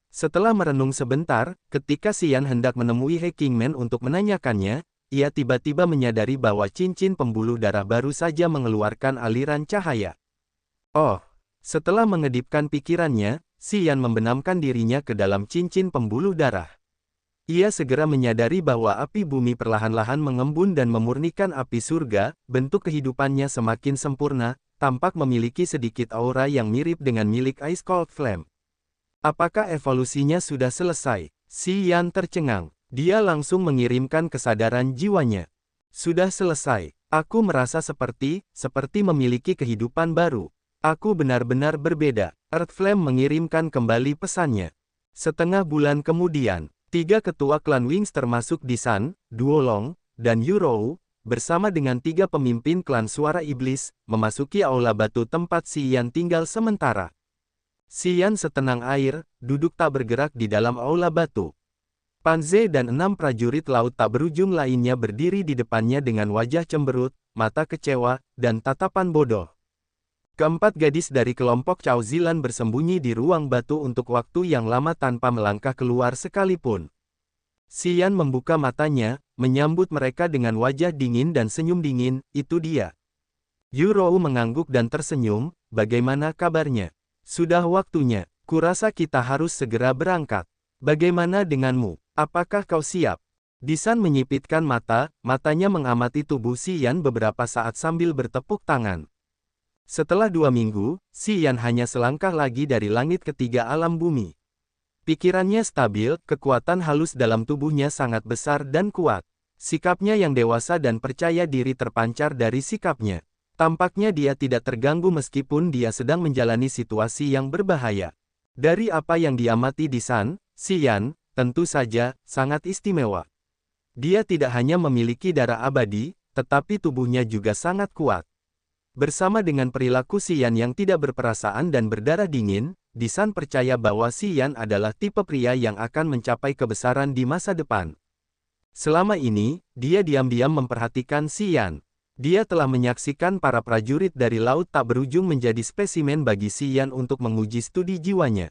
Setelah merenung sebentar, ketika Si Yan hendak menemui He Qingmen untuk menanyakannya, ia tiba-tiba menyadari bahwa cincin pembuluh darah baru saja mengeluarkan aliran cahaya. Oh! Setelah mengedipkan pikirannya, Si Yan membenamkan dirinya ke dalam cincin pembuluh darah. Ia segera menyadari bahwa api bumi perlahan-lahan mengembun dan memurnikan api surga, bentuk kehidupannya semakin sempurna, tampak memiliki sedikit aura yang mirip dengan milik Ice Cold Flame. Apakah evolusinya sudah selesai? Si Yan tercengang. Dia langsung mengirimkan kesadaran jiwanya. Sudah selesai. Aku merasa seperti memiliki kehidupan baru. Aku benar-benar berbeda. Earthflame mengirimkan kembali pesannya. Setengah bulan kemudian, 3 ketua klan Wings termasuk Disan, Duolong, dan Yurou, bersama dengan 3 pemimpin klan Suara Iblis, memasuki aula batu tempat Xian tinggal sementara. Xian setenang air, duduk tak bergerak di dalam aula batu. Panze dan 6 prajurit laut tak berujung lainnya berdiri di depannya dengan wajah cemberut, mata kecewa, dan tatapan bodoh. Keempat gadis dari kelompok Cao Zilan bersembunyi di ruang batu untuk waktu yang lama tanpa melangkah keluar sekalipun. Xian membuka matanya, menyambut mereka dengan wajah dingin dan senyum dingin, itu dia. Yurou mengangguk dan tersenyum, bagaimana kabarnya? Sudah waktunya, kurasa kita harus segera berangkat. Bagaimana denganmu? Apakah kau siap? Disan menyipitkan mata, matanya mengamati tubuh Xian beberapa saat sambil bertepuk tangan. Setelah 2 minggu, Xian hanya selangkah lagi dari langit ketiga alam bumi. Pikirannya stabil, kekuatan halus dalam tubuhnya sangat besar dan kuat. Sikapnya yang dewasa dan percaya diri terpancar dari sikapnya. Tampaknya dia tidak terganggu meskipun dia sedang menjalani situasi yang berbahaya. Dari apa yang diamati Disan, Xian, tentu saja, sangat istimewa. Dia tidak hanya memiliki darah abadi, tetapi tubuhnya juga sangat kuat. Bersama dengan perilaku Xian yang tidak berperasaan dan berdarah dingin, Disan percaya bahwa Xian adalah tipe pria yang akan mencapai kebesaran di masa depan. Selama ini, dia diam-diam memperhatikan Xian. Dia telah menyaksikan para prajurit dari laut tak berujung menjadi spesimen bagi Xian untuk menguji studi jiwanya.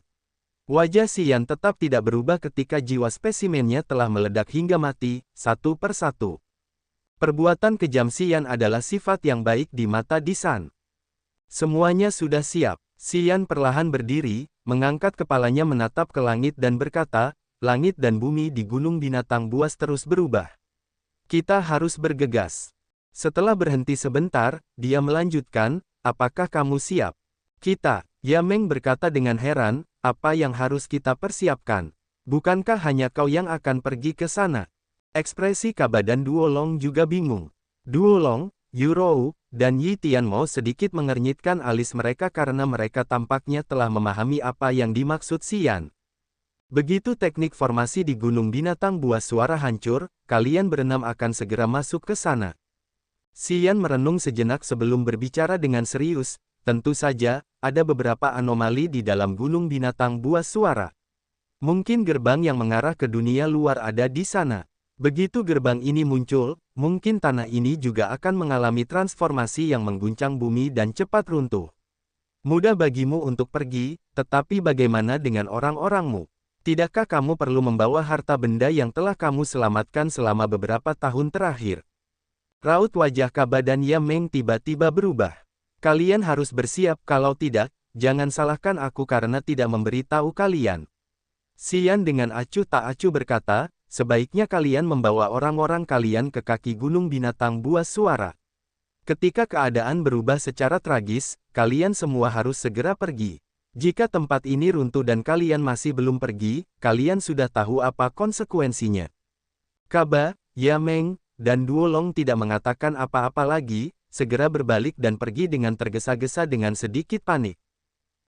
Wajah Xian tetap tidak berubah ketika jiwa spesimennya telah meledak hingga mati, satu persatu. Perbuatan kejam Xian adalah sifat yang baik di mata Disan. Semuanya sudah siap. Xian perlahan berdiri, mengangkat kepalanya menatap ke langit dan berkata, langit dan bumi di gunung binatang buas terus berubah. Kita harus bergegas. Setelah berhenti sebentar, dia melanjutkan, apakah kamu siap? Kita, Yameng berkata dengan heran, apa yang harus kita persiapkan? Bukankah hanya kau yang akan pergi ke sana? Ekspresi Kaba dan Duolong juga bingung. Duolong, Yurou, dan Yi Tianmo sedikit mengernyitkan alis mereka karena mereka tampaknya telah memahami apa yang dimaksud Xian. Begitu teknik formasi di Gunung Binatang Buas Suara hancur, kalian berenam akan segera masuk ke sana. Xian merenung sejenak sebelum berbicara dengan serius, tentu saja, ada beberapa anomali di dalam Gunung Binatang Buas Suara. Mungkin gerbang yang mengarah ke dunia luar ada di sana. Begitu gerbang ini muncul, mungkin tanah ini juga akan mengalami transformasi yang mengguncang bumi dan cepat runtuh. Mudah bagimu untuk pergi, tetapi bagaimana dengan orang-orangmu? Tidakkah kamu perlu membawa harta benda yang telah kamu selamatkan selama beberapa tahun terakhir? Raut wajah Kaba dan Yameng tiba-tiba berubah. Kalian harus bersiap, kalau tidak, jangan salahkan aku karena tidak memberitahu kalian. Xian dengan acuh tak acuh berkata, sebaiknya kalian membawa orang-orang kalian ke kaki Gunung Binatang Buas Suara. Ketika keadaan berubah secara tragis, kalian semua harus segera pergi. Jika tempat ini runtuh dan kalian masih belum pergi, kalian sudah tahu apa konsekuensinya. Kaba, Yameng, dan Duolong tidak mengatakan apa-apa lagi, segera berbalik dan pergi dengan tergesa-gesa dengan sedikit panik.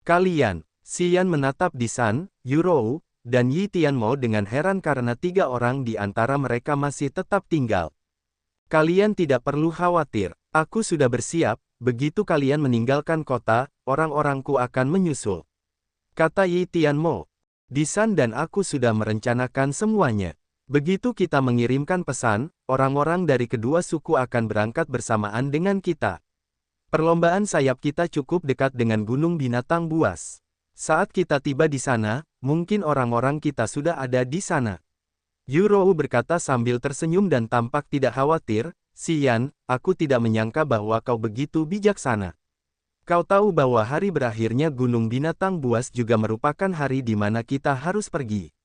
Kalian, Xian menatap Disan, Yurou, dan Yi Tianmo dengan heran karena 3 orang di antara mereka masih tetap tinggal. Kalian tidak perlu khawatir, aku sudah bersiap, begitu kalian meninggalkan kota, orang-orangku akan menyusul. Kata Yi Tianmo. Disan dan aku sudah merencanakan semuanya. Begitu kita mengirimkan pesan, orang-orang dari kedua suku akan berangkat bersamaan dengan kita. Perlombaan sayap kita cukup dekat dengan Gunung Binatang Buas. Saat kita tiba di sana, mungkin orang-orang kita sudah ada di sana. Yurou berkata sambil tersenyum dan tampak tidak khawatir, Xian, aku tidak menyangka bahwa kau begitu bijaksana. Kau tahu bahwa hari berakhirnya Gunung Binatang Buas juga merupakan hari di mana kita harus pergi.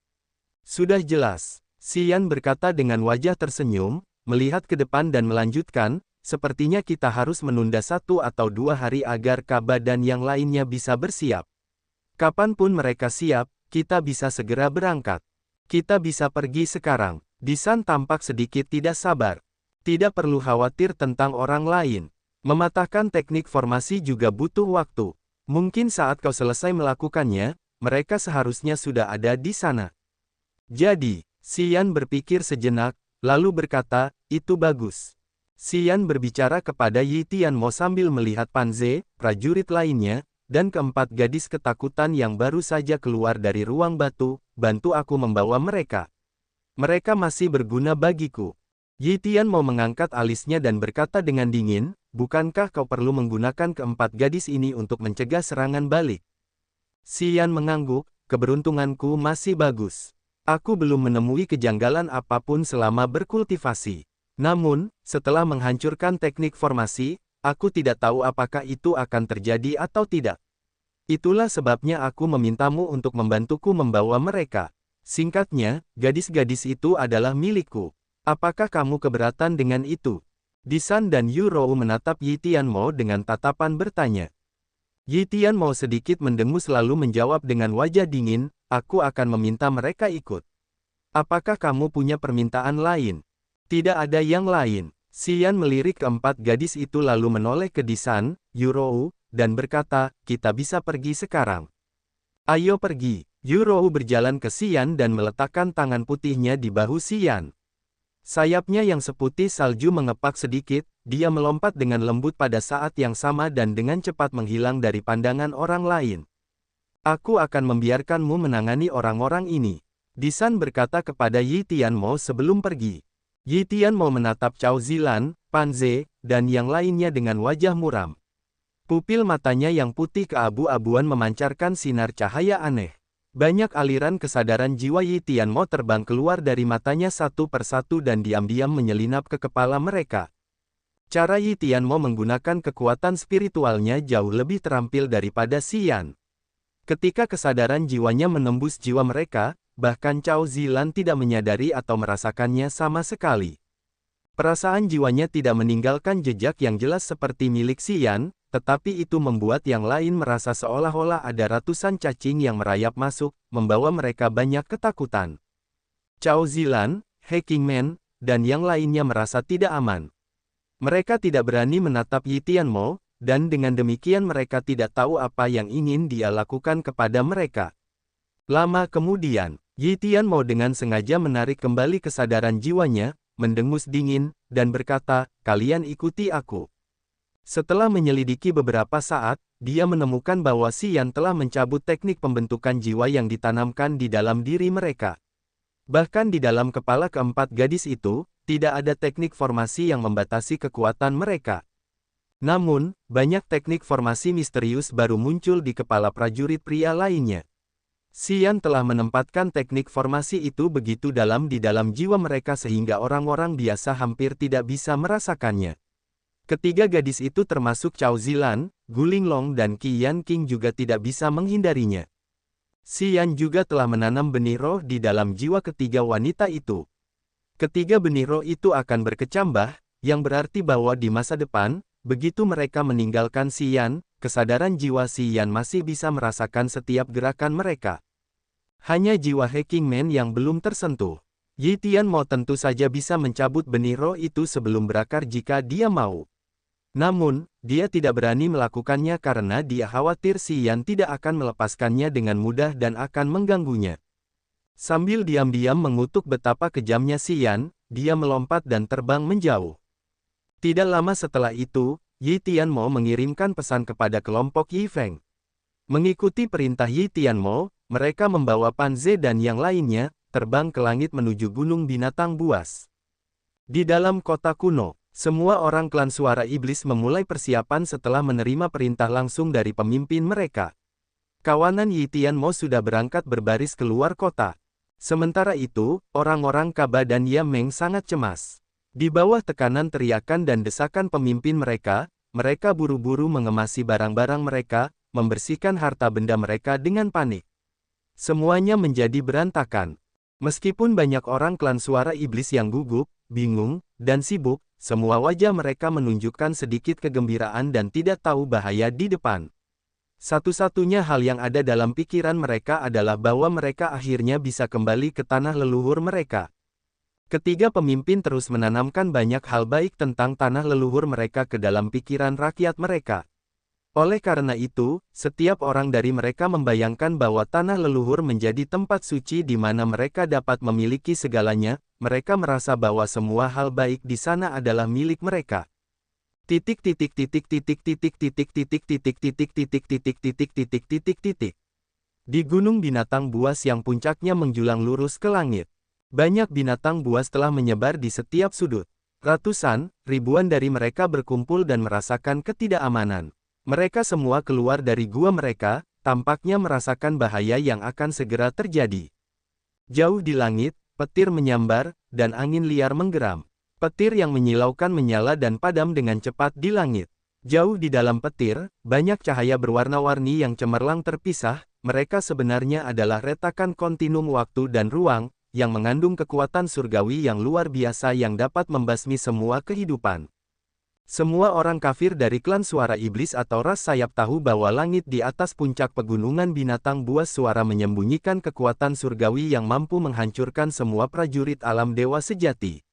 Sudah jelas. Xian berkata dengan wajah tersenyum, melihat ke depan dan melanjutkan, sepertinya kita harus menunda 1 atau 2 hari agar Kaba dan yang lainnya bisa bersiap. Kapanpun mereka siap, kita bisa segera berangkat. Kita bisa pergi sekarang. Disan tampak sedikit tidak sabar. Tidak perlu khawatir tentang orang lain. Mematahkan teknik formasi juga butuh waktu. Mungkin saat kau selesai melakukannya, mereka seharusnya sudah ada di sana. Jadi, Xian berpikir sejenak, lalu berkata, itu bagus. Xian berbicara kepada Yi Tianmo sambil melihat Pan Ze, prajurit lainnya, dan keempat gadis ketakutan yang baru saja keluar dari ruang batu, bantu aku membawa mereka. Mereka masih berguna bagiku. Yi Tianmo mengangkat alisnya dan berkata dengan dingin, bukankah kau perlu menggunakan keempat gadis ini untuk mencegah serangan balik? Xian mengangguk, keberuntunganku masih bagus. Aku belum menemui kejanggalan apapun selama berkultivasi. Namun, setelah menghancurkan teknik formasi, aku tidak tahu apakah itu akan terjadi atau tidak. Itulah sebabnya aku memintamu untuk membantuku membawa mereka. Singkatnya, gadis-gadis itu adalah milikku. Apakah kamu keberatan dengan itu? Disan dan Yu Rou menatap Yi Tianmo dengan tatapan bertanya. Yi Tianmo sedikit mendengus lalu menjawab dengan wajah dingin, aku akan meminta mereka ikut. Apakah kamu punya permintaan lain? Tidak ada yang lain. Xian melirik keempat gadis itu lalu menoleh ke Disan, Yu Rou, dan berkata, kita bisa pergi sekarang. Ayo pergi. Yu Rou berjalan ke Xian dan meletakkan tangan putihnya di bahu Xian. Sayapnya yang seputih salju mengepak sedikit, dia melompat dengan lembut pada saat yang sama dan dengan cepat menghilang dari pandangan orang lain. Aku akan membiarkanmu menangani orang-orang ini. Disan berkata kepada Yi Tianmo sebelum pergi. Yi Tianmo menatap Cao Zilan, Pan Ze, dan yang lainnya dengan wajah muram. Pupil matanya yang putih keabu-abuan memancarkan sinar cahaya aneh. Banyak aliran kesadaran jiwa Yi Tianmo terbang keluar dari matanya satu persatu dan diam-diam menyelinap ke kepala mereka. Cara Yi Tianmo menggunakan kekuatan spiritualnya jauh lebih terampil daripada Xian. Ketika kesadaran jiwanya menembus jiwa mereka, bahkan Cao Zilan tidak menyadari atau merasakannya sama sekali. Perasaan jiwanya tidak meninggalkan jejak yang jelas seperti milik Xian, tetapi itu membuat yang lain merasa seolah-olah ada ratusan cacing yang merayap masuk, membawa mereka banyak ketakutan. Cao Zilan, He Qingmen, dan yang lainnya merasa tidak aman. Mereka tidak berani menatap Yi Tianmo, dan dengan demikian mereka tidak tahu apa yang ingin dia lakukan kepada mereka. Lama kemudian, Yi Tianmo dengan sengaja menarik kembali kesadaran jiwanya, mendengus dingin, dan berkata, kalian ikuti aku. Setelah menyelidiki beberapa saat, dia menemukan bahwa Xian telah mencabut teknik pembentukan jiwa yang ditanamkan di dalam diri mereka. Bahkan di dalam kepala keempat gadis itu, tidak ada teknik formasi yang membatasi kekuatan mereka. Namun, banyak teknik formasi misterius baru muncul di kepala prajurit pria lainnya. Xian telah menempatkan teknik formasi itu begitu dalam di dalam jiwa mereka sehingga orang-orang biasa hampir tidak bisa merasakannya. Ketiga gadis itu termasuk Cao Zilan, Gu Linglong dan Qi Yanqing juga tidak bisa menghindarinya. Xian juga telah menanam benih roh di dalam jiwa ketiga wanita itu. Ketiga benih roh itu akan berkecambah, yang berarti bahwa di masa depan, begitu mereka meninggalkan Xian, kesadaran jiwa Xian masih bisa merasakan setiap gerakan mereka. Hanya jiwa He Qingmen yang belum tersentuh. Yi Tianmo tentu saja bisa mencabut benih roh itu sebelum berakar jika dia mau. Namun, dia tidak berani melakukannya karena dia khawatir Xian tidak akan melepaskannya dengan mudah dan akan mengganggunya. Sambil diam-diam mengutuk betapa kejamnya Xian, dia melompat dan terbang menjauh. Tidak lama setelah itu, Yi Tianmo mengirimkan pesan kepada kelompok Yi Feng. Mengikuti perintah Yi Tianmo, mereka membawa Pan Ze dan yang lainnya, terbang ke langit menuju Gunung Binatang Buas. Di dalam kota kuno, semua orang klan Suara Iblis memulai persiapan setelah menerima perintah langsung dari pemimpin mereka. Kawanan Yi Tianmo sudah berangkat berbaris keluar kota. Sementara itu, orang-orang Kaba dan Yameng sangat cemas. Di bawah tekanan teriakan dan desakan pemimpin mereka buru-buru mengemasi barang-barang mereka, membersihkan harta benda mereka dengan panik. Semuanya menjadi berantakan. Meskipun banyak orang klan Suara Iblis yang gugup, bingung, dan sibuk, semua wajah mereka menunjukkan sedikit kegembiraan dan tidak tahu bahaya di depan. Satu-satunya hal yang ada dalam pikiran mereka adalah bahwa mereka akhirnya bisa kembali ke tanah leluhur mereka. Ketiga pemimpin terus menanamkan banyak hal baik tentang tanah leluhur mereka ke dalam pikiran rakyat mereka. Oleh karena itu, setiap orang dari mereka membayangkan bahwa tanah leluhur menjadi tempat suci di mana mereka dapat memiliki segalanya. Mereka merasa bahwa semua hal baik di sana adalah milik mereka. Titik titik titik titik titik titik titik titik titik titik titik titik titik titik titik. Di gunung binatang buas yang puncaknya menjulang lurus ke langit. Banyak binatang buas telah menyebar di setiap sudut. Ratusan, ribuan dari mereka berkumpul dan merasakan ketidakamanan. Mereka semua keluar dari gua mereka, tampaknya merasakan bahaya yang akan segera terjadi. Jauh di langit, petir menyambar, dan angin liar menggeram. Petir yang menyilaukan menyala dan padam dengan cepat di langit. Jauh di dalam petir, banyak cahaya berwarna-warni yang cemerlang terpisah. Mereka sebenarnya adalah retakan kontinum waktu dan ruang, yang mengandung kekuatan surgawi yang luar biasa yang dapat membasmi semua kehidupan. Semua orang kafir dari klan suara iblis atau ras sayap tahu bahwa langit di atas puncak pegunungan binatang buas suara menyembunyikan kekuatan surgawi yang mampu menghancurkan semua prajurit alam dewa sejati.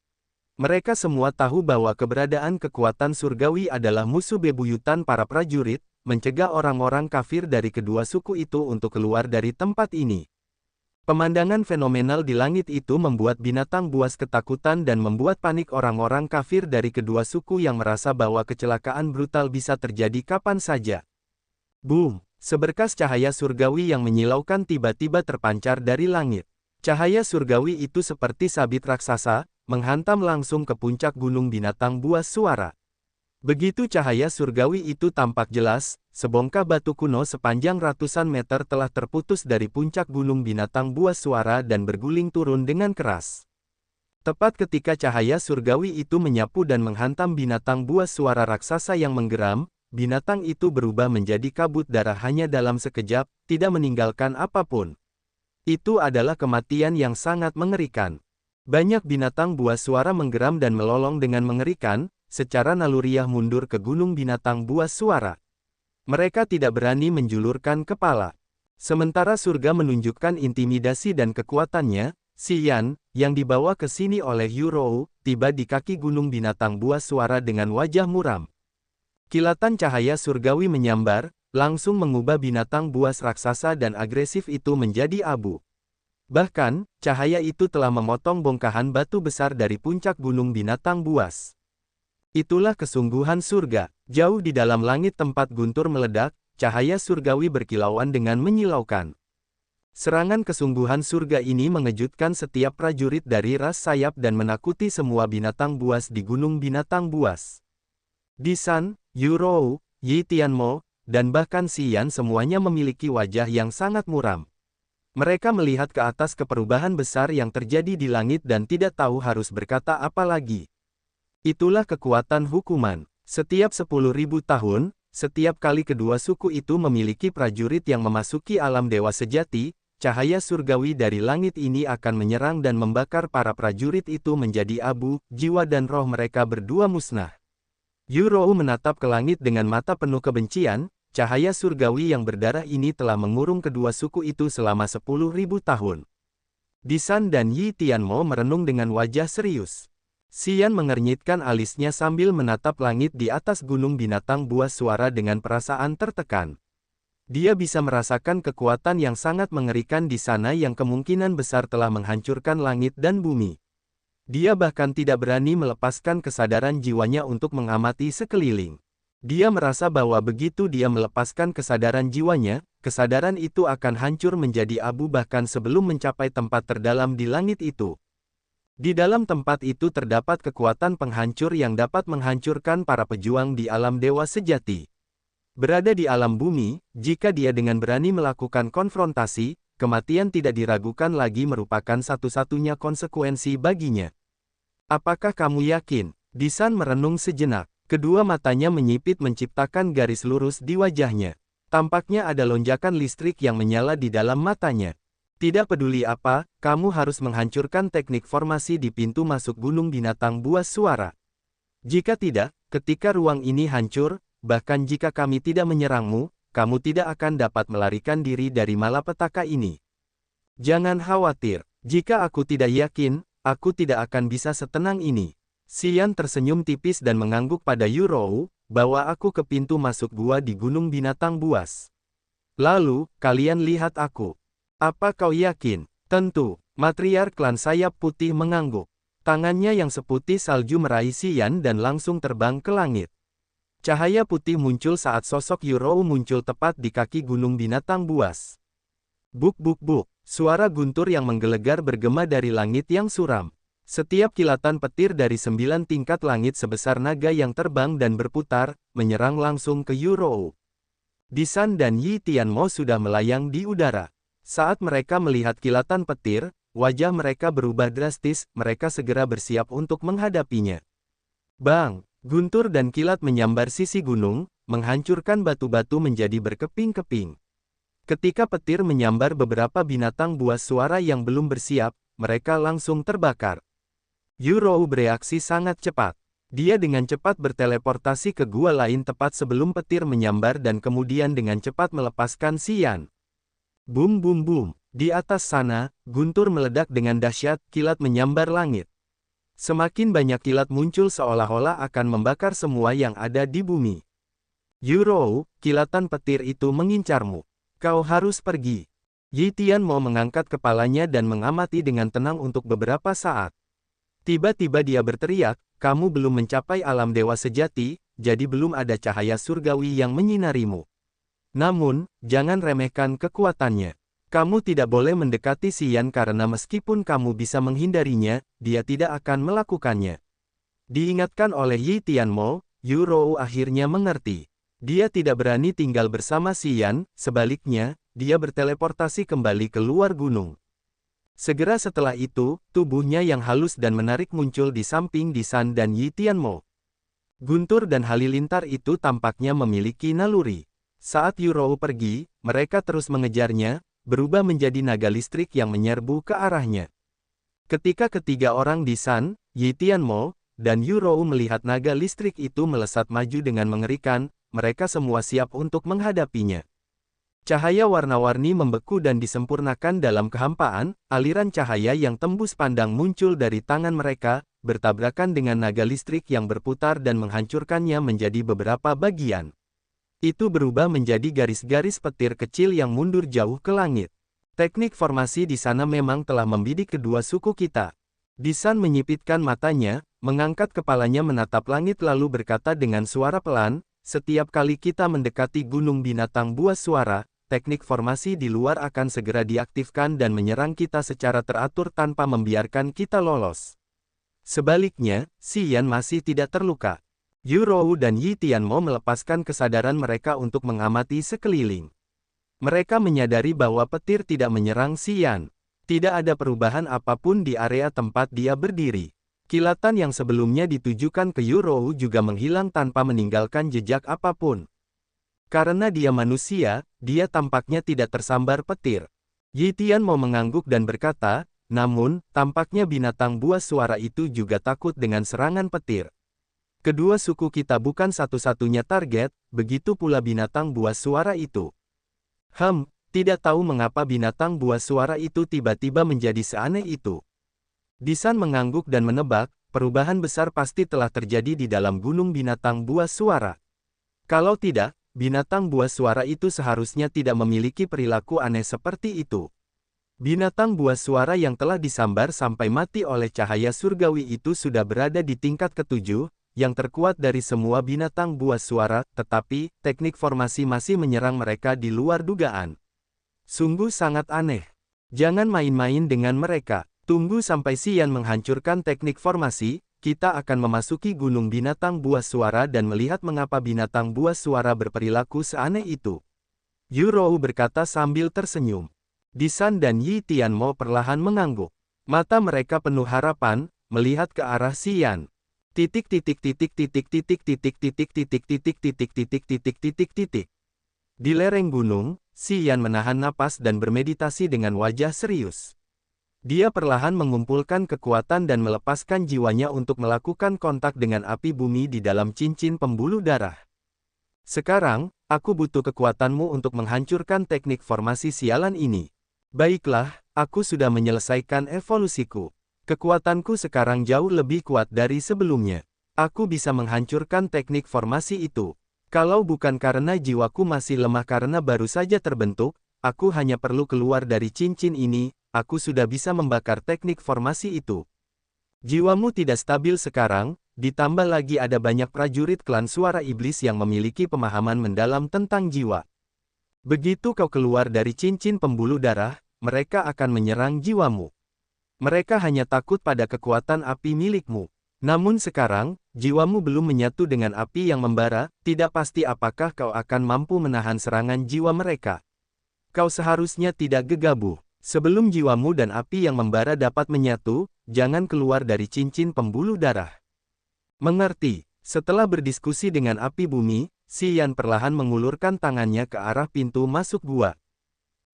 Mereka semua tahu bahwa keberadaan kekuatan surgawi adalah musuh bebuyutan para prajurit, mencegah orang-orang kafir dari kedua suku itu untuk keluar dari tempat ini. Pemandangan fenomenal di langit itu membuat binatang buas ketakutan dan membuat panik orang-orang kafir dari kedua suku yang merasa bahwa kecelakaan brutal bisa terjadi kapan saja. Boom! Seberkas cahaya surgawi yang menyilaukan tiba-tiba terpancar dari langit. Cahaya surgawi itu seperti sabit raksasa, menghantam langsung ke puncak gunung binatang buas suara. Begitu cahaya surgawi itu tampak jelas, sebongkah batu kuno sepanjang ratusan meter telah terputus dari puncak gunung binatang buas suara dan berguling turun dengan keras. Tepat ketika cahaya surgawi itu menyapu dan menghantam binatang buas suara raksasa yang menggeram, binatang itu berubah menjadi kabut darah hanya dalam sekejap, tidak meninggalkan apapun. Itu adalah kematian yang sangat mengerikan. Banyak binatang buas suara menggeram dan melolong dengan mengerikan, secara naluriah mundur ke gunung binatang buas suara. Mereka tidak berani menjulurkan kepala. Sementara surga menunjukkan intimidasi dan kekuatannya, Xian, yang dibawa ke sini oleh Yurou, tiba di kaki gunung binatang buas suara dengan wajah muram. Kilatan cahaya surgawi menyambar, langsung mengubah binatang buas raksasa dan agresif itu menjadi abu. Bahkan, cahaya itu telah memotong bongkahan batu besar dari puncak gunung binatang buas. Itulah kesungguhan surga. Jauh di dalam langit tempat guntur meledak, cahaya surgawi berkilauan dengan menyilaukan. Serangan kesungguhan surga ini mengejutkan setiap prajurit dari ras sayap dan menakuti semua binatang buas di gunung binatang buas. Disan, Yurou, Yi Tianmo, dan bahkan Xian semuanya memiliki wajah yang sangat muram. Mereka melihat ke atas ke perubahan besar yang terjadi di langit dan tidak tahu harus berkata apa lagi. Itulah kekuatan hukuman. Setiap 10.000 tahun, setiap kali kedua suku itu memiliki prajurit yang memasuki alam dewa sejati, cahaya surgawi dari langit ini akan menyerang dan membakar para prajurit itu menjadi abu, jiwa dan roh mereka berdua musnah. Yurou menatap ke langit dengan mata penuh kebencian, cahaya surgawi yang berdarah ini telah mengurung kedua suku itu selama 10.000 tahun. Disan dan Yi Tianmo merenung dengan wajah serius. Xian mengernyitkan alisnya sambil menatap langit di atas gunung binatang buas suara dengan perasaan tertekan. Dia bisa merasakan kekuatan yang sangat mengerikan di sana yang kemungkinan besar telah menghancurkan langit dan bumi. Dia bahkan tidak berani melepaskan kesadaran jiwanya untuk mengamati sekeliling. Dia merasa bahwa begitu dia melepaskan kesadaran jiwanya, kesadaran itu akan hancur menjadi abu bahkan sebelum mencapai tempat terdalam di langit itu. Di dalam tempat itu terdapat kekuatan penghancur yang dapat menghancurkan para pejuang di alam dewa sejati. Berada di alam bumi, jika dia dengan berani melakukan konfrontasi, kematian tidak diragukan lagi merupakan satu-satunya konsekuensi baginya. Apakah kamu yakin? Disan merenung sejenak. Kedua matanya menyipit menciptakan garis lurus di wajahnya. Tampaknya ada lonjakan listrik yang menyala di dalam matanya. Tidak peduli apa, kamu harus menghancurkan teknik formasi di pintu masuk gunung binatang buas suara. Jika tidak, ketika ruang ini hancur, bahkan jika kami tidak menyerangmu, kamu tidak akan dapat melarikan diri dari malapetaka ini. Jangan khawatir, jika aku tidak yakin, aku tidak akan bisa setenang ini. Xian tersenyum tipis dan mengangguk pada Yurou, bawa aku ke pintu masuk gua di Gunung Binatang Buas. Lalu, kalian lihat aku. Apa kau yakin? Tentu, matriark klan sayap putih mengangguk. Tangannya yang seputih salju meraih Xian dan langsung terbang ke langit. Cahaya putih muncul saat sosok Yurou muncul tepat di kaki Gunung Binatang Buas. Buk buk buk, suara guntur yang menggelegar bergema dari langit yang suram. Setiap kilatan petir dari 9 tingkat langit sebesar naga yang terbang dan berputar, menyerang langsung ke Yurou. Disan dan Yi Tianmo sudah melayang di udara. Saat mereka melihat kilatan petir, wajah mereka berubah drastis, mereka segera bersiap untuk menghadapinya. Bang! Guntur dan kilat menyambar sisi gunung, menghancurkan batu-batu menjadi berkeping-keping. Ketika petir menyambar beberapa binatang buas suara yang belum bersiap, mereka langsung terbakar. Yurou bereaksi sangat cepat. Dia dengan cepat berteleportasi ke gua lain tepat sebelum petir menyambar dan kemudian dengan cepat melepaskan Xian. Bum bum bum, di atas sana, guntur meledak dengan dahsyat, kilat menyambar langit. Semakin banyak kilat muncul seolah-olah akan membakar semua yang ada di bumi. Yurou, kilatan petir itu mengincarmu. Kau harus pergi. Yi Tianmo mengangkat kepalanya dan mengamati dengan tenang untuk beberapa saat. Tiba-tiba dia berteriak, kamu belum mencapai alam dewa sejati, jadi belum ada cahaya surgawi yang menyinarimu. Namun, jangan remehkan kekuatannya. Kamu tidak boleh mendekati Xian karena meskipun kamu bisa menghindarinya, dia tidak akan melakukannya. Diingatkan oleh Yi Tianmo, Yurou akhirnya mengerti. Dia tidak berani tinggal bersama Xian, sebaliknya, dia berteleportasi kembali ke luar gunung. Segera setelah itu, tubuhnya yang halus dan menarik muncul di samping Disan dan Yi Tianmo. Guntur dan Halilintar itu tampaknya memiliki naluri. Saat Yurou pergi, mereka terus mengejarnya, berubah menjadi naga listrik yang menyerbu ke arahnya. Ketika ketiga orang Disan, Yi Tianmo, dan Yurou melihat naga listrik itu melesat maju dengan mengerikan, mereka semua siap untuk menghadapinya. Cahaya warna-warni membeku dan disempurnakan dalam kehampaan, aliran cahaya yang tembus pandang muncul dari tangan mereka, bertabrakan dengan naga listrik yang berputar dan menghancurkannya menjadi beberapa bagian. Itu berubah menjadi garis-garis petir kecil yang mundur jauh ke langit. Teknik formasi di sana memang telah membidik kedua suku kita. Disan menyipitkan matanya, mengangkat kepalanya menatap langit lalu berkata dengan suara pelan, setiap kali kita mendekati gunung binatang buas suara, teknik formasi di luar akan segera diaktifkan dan menyerang kita secara teratur tanpa membiarkan kita lolos. Sebaliknya, Xian masih tidak terluka. Yurou dan Yi Tianmo melepaskan kesadaran mereka untuk mengamati sekeliling. Mereka menyadari bahwa petir tidak menyerang Xian. Tidak ada perubahan apapun di area tempat dia berdiri. Kilatan yang sebelumnya ditujukan ke Yurou juga menghilang tanpa meninggalkan jejak apapun. Karena dia manusia, dia tampaknya tidak tersambar petir. Yi Tianmo mengangguk dan berkata, namun, tampaknya binatang buas suara itu juga takut dengan serangan petir. Kedua suku kita bukan satu-satunya target, begitu pula binatang buas suara itu. Tidak tahu mengapa binatang buas suara itu tiba-tiba menjadi seaneh itu. Disan mengangguk dan menebak, perubahan besar pasti telah terjadi di dalam gunung binatang buas suara. Kalau tidak, binatang buas suara itu seharusnya tidak memiliki perilaku aneh seperti itu. Binatang buas suara yang telah disambar sampai mati oleh cahaya surgawi itu sudah berada di tingkat ke-7, yang terkuat dari semua binatang buas suara, tetapi, teknik formasi masih menyerang mereka di luar dugaan. Sungguh sangat aneh. Jangan main-main dengan mereka. Tunggu sampai Xian menghancurkan teknik formasi, kita akan memasuki gunung binatang buas suara dan melihat mengapa binatang buas suara berperilaku seaneh itu. Yurou berkata sambil tersenyum. Disan dan Yi Tianmo perlahan mengangguk. Mata mereka penuh harapan, melihat ke arah Xian. Titik. Di lereng gunung, Xian menahan napas dan bermeditasi dengan wajah serius. Dia perlahan mengumpulkan kekuatan dan melepaskan jiwanya untuk melakukan kontak dengan api bumi di dalam cincin pembuluh darah. Sekarang, aku butuh kekuatanmu untuk menghancurkan teknik formasi sialan ini. Baiklah, aku sudah menyelesaikan evolusiku. Kekuatanku sekarang jauh lebih kuat dari sebelumnya. Aku bisa menghancurkan teknik formasi itu. Kalau bukan karena jiwaku masih lemah karena baru saja terbentuk, aku hanya perlu keluar dari cincin ini, aku sudah bisa membakar teknik formasi itu. Jiwamu tidak stabil sekarang, ditambah lagi ada banyak prajurit klan suara iblis yang memiliki pemahaman mendalam tentang jiwa. Begitu kau keluar dari cincin pembuluh darah, mereka akan menyerang jiwamu. Mereka hanya takut pada kekuatan api milikmu. Namun sekarang, jiwamu belum menyatu dengan api yang membara, tidak pasti apakah kau akan mampu menahan serangan jiwa mereka. Kau seharusnya tidak gegabah. Sebelum jiwamu dan api yang membara dapat menyatu, jangan keluar dari cincin pembuluh darah. Mengerti? Setelah berdiskusi dengan api bumi, Si Yan perlahan mengulurkan tangannya ke arah pintu masuk gua.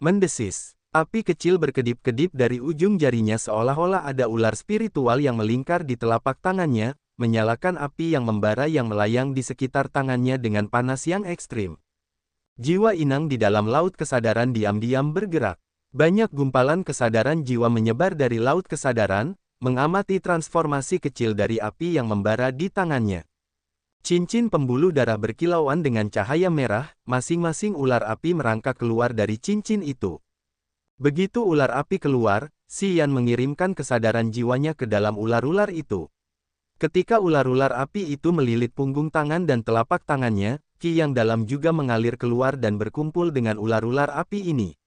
Mendesis. Api kecil berkedip-kedip dari ujung jarinya seolah-olah ada ular spiritual yang melingkar di telapak tangannya, menyalakan api yang membara yang melayang di sekitar tangannya dengan panas yang ekstrim. Jiwa inang di dalam laut kesadaran diam-diam bergerak. Banyak gumpalan kesadaran jiwa menyebar dari laut kesadaran, mengamati transformasi kecil dari api yang membara di tangannya. Cincin pembuluh darah berkilauan dengan cahaya merah, masing-masing ular api merangkak keluar dari cincin itu. Begitu ular api keluar, Si Yan mengirimkan kesadaran jiwanya ke dalam ular-ular itu. Ketika ular-ular api itu melilit punggung tangan dan telapak tangannya, Ki yang dalam juga mengalir keluar dan berkumpul dengan ular-ular api ini.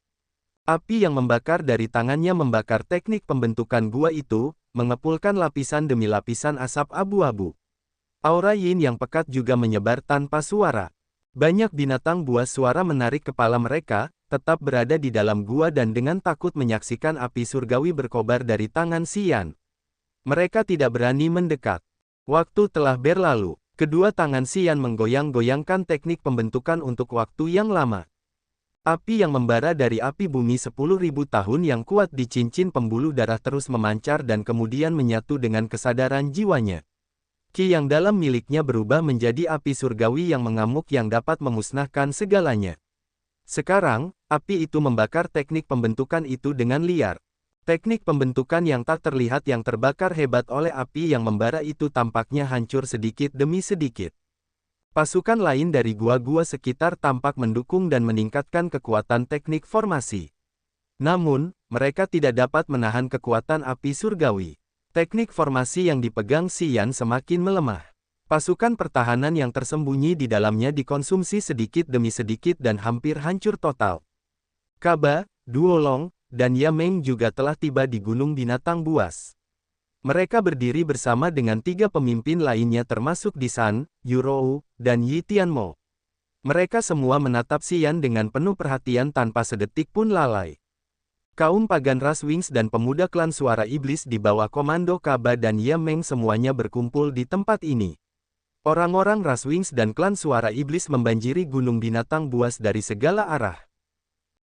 Api yang membakar dari tangannya membakar teknik pembentukan gua itu, mengepulkan lapisan demi lapisan asap abu-abu. Aura yin yang pekat juga menyebar tanpa suara. Banyak binatang buas suara menarik kepala mereka, tetap berada di dalam gua dan dengan takut menyaksikan api surgawi berkobar dari tangan Si Yan. Mereka tidak berani mendekat. Waktu telah berlalu. Kedua tangan Si Yan menggoyang-goyangkan teknik pembentukan untuk waktu yang lama. Api yang membara dari api bumi 10.000 tahun yang kuat di cincin pembuluh darah terus memancar dan kemudian menyatu dengan kesadaran jiwanya. Ki yang dalam miliknya berubah menjadi api surgawi yang mengamuk yang dapat memusnahkan segalanya. Sekarang, api itu membakar teknik pembentukan itu dengan liar. Teknik pembentukan yang tak terlihat yang terbakar hebat oleh api yang membara itu tampaknya hancur sedikit demi sedikit. Pasukan lain dari gua-gua sekitar tampak mendukung dan meningkatkan kekuatan teknik formasi. Namun, mereka tidak dapat menahan kekuatan api surgawi. Teknik formasi yang dipegang Si Yan semakin melemah. Pasukan pertahanan yang tersembunyi di dalamnya dikonsumsi sedikit demi sedikit dan hampir hancur total. Kaba, Duolong, dan Yameng juga telah tiba di Gunung Binatang Buas. Mereka berdiri bersama dengan 3 pemimpin lainnya termasuk Disan, Yurou, dan Yi Tianmo. Mereka semua menatap Si Yan dengan penuh perhatian tanpa sedetik pun lalai. Kaum pagan ras Wings dan pemuda klan suara iblis di bawah komando Kaba dan Yameng semuanya berkumpul di tempat ini. Orang-orang ras Wings dan klan suara iblis membanjiri Gunung Binatang Buas dari segala arah.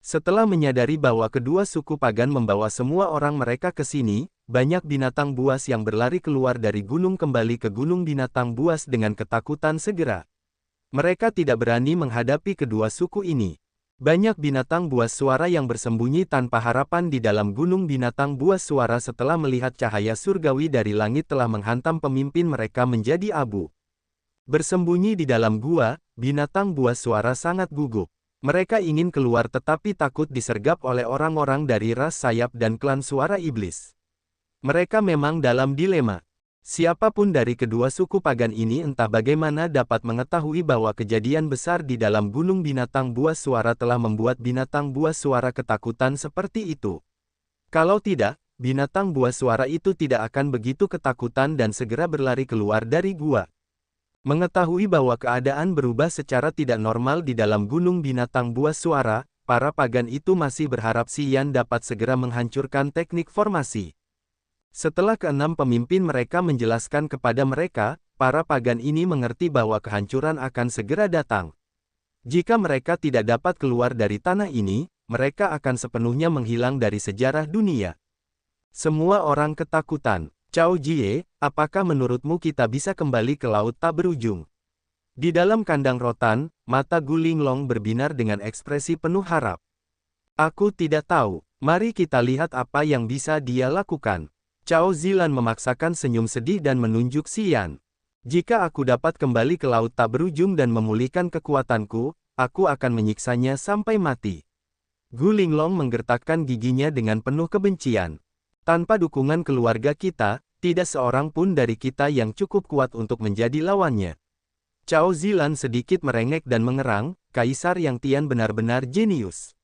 Setelah menyadari bahwa kedua suku pagan membawa semua orang mereka ke sini, banyak binatang buas yang berlari keluar dari gunung kembali ke Gunung Binatang Buas dengan ketakutan segera. Mereka tidak berani menghadapi kedua suku ini. Banyak binatang buas suara yang bersembunyi tanpa harapan di dalam Gunung Binatang Buas suara setelah melihat cahaya surgawi dari langit telah menghantam pemimpin mereka menjadi abu. Bersembunyi di dalam gua, binatang buas suara sangat gugup. Mereka ingin keluar tetapi takut disergap oleh orang-orang dari ras sayap dan klan suara iblis. Mereka memang dalam dilema. Siapapun dari kedua suku pagan ini entah bagaimana dapat mengetahui bahwa kejadian besar di dalam Gunung Binatang Buas suara telah membuat binatang buas suara ketakutan seperti itu. Kalau tidak, binatang buas suara itu tidak akan begitu ketakutan dan segera berlari keluar dari gua. Mengetahui bahwa keadaan berubah secara tidak normal di dalam Gunung Binatang Buas suara, para pagan itu masih berharap Si Yan dapat segera menghancurkan teknik formasi. Setelah keenam pemimpin mereka menjelaskan kepada mereka, para pagan ini mengerti bahwa kehancuran akan segera datang. Jika mereka tidak dapat keluar dari tanah ini, mereka akan sepenuhnya menghilang dari sejarah dunia. Semua orang ketakutan. Cao Jie, apakah menurutmu kita bisa kembali ke laut tak berujung? Di dalam kandang rotan, mata Gu Linglong berbinar dengan ekspresi penuh harap. Aku tidak tahu, mari kita lihat apa yang bisa dia lakukan. Cao Zilan memaksakan senyum sedih dan menunjuk Xian. Jika aku dapat kembali ke laut tak berujung dan memulihkan kekuatanku, aku akan menyiksanya sampai mati. Gu Linglong menggertakkan giginya dengan penuh kebencian. Tanpa dukungan keluarga kita, tidak seorang pun dari kita yang cukup kuat untuk menjadi lawannya. Cao Zilan sedikit merengek dan mengerang, Kaisar Yang Tian benar-benar jenius.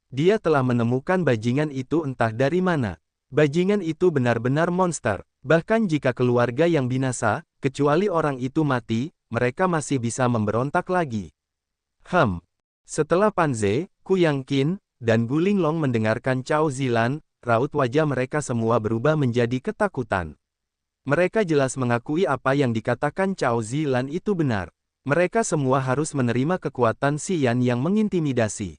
Dia telah menemukan bajingan itu entah dari mana. Bajingan itu benar-benar monster. Bahkan jika keluarga yang binasa, kecuali orang itu mati, mereka masih bisa memberontak lagi. Setelah Pan Ze, Ku Yang Qin, dan Gu Linglong mendengarkan Cao Zilan, raut wajah mereka semua berubah menjadi ketakutan. Mereka jelas mengakui apa yang dikatakan Cao Zilan itu benar. Mereka semua harus menerima kekuatan Xian yang mengintimidasi.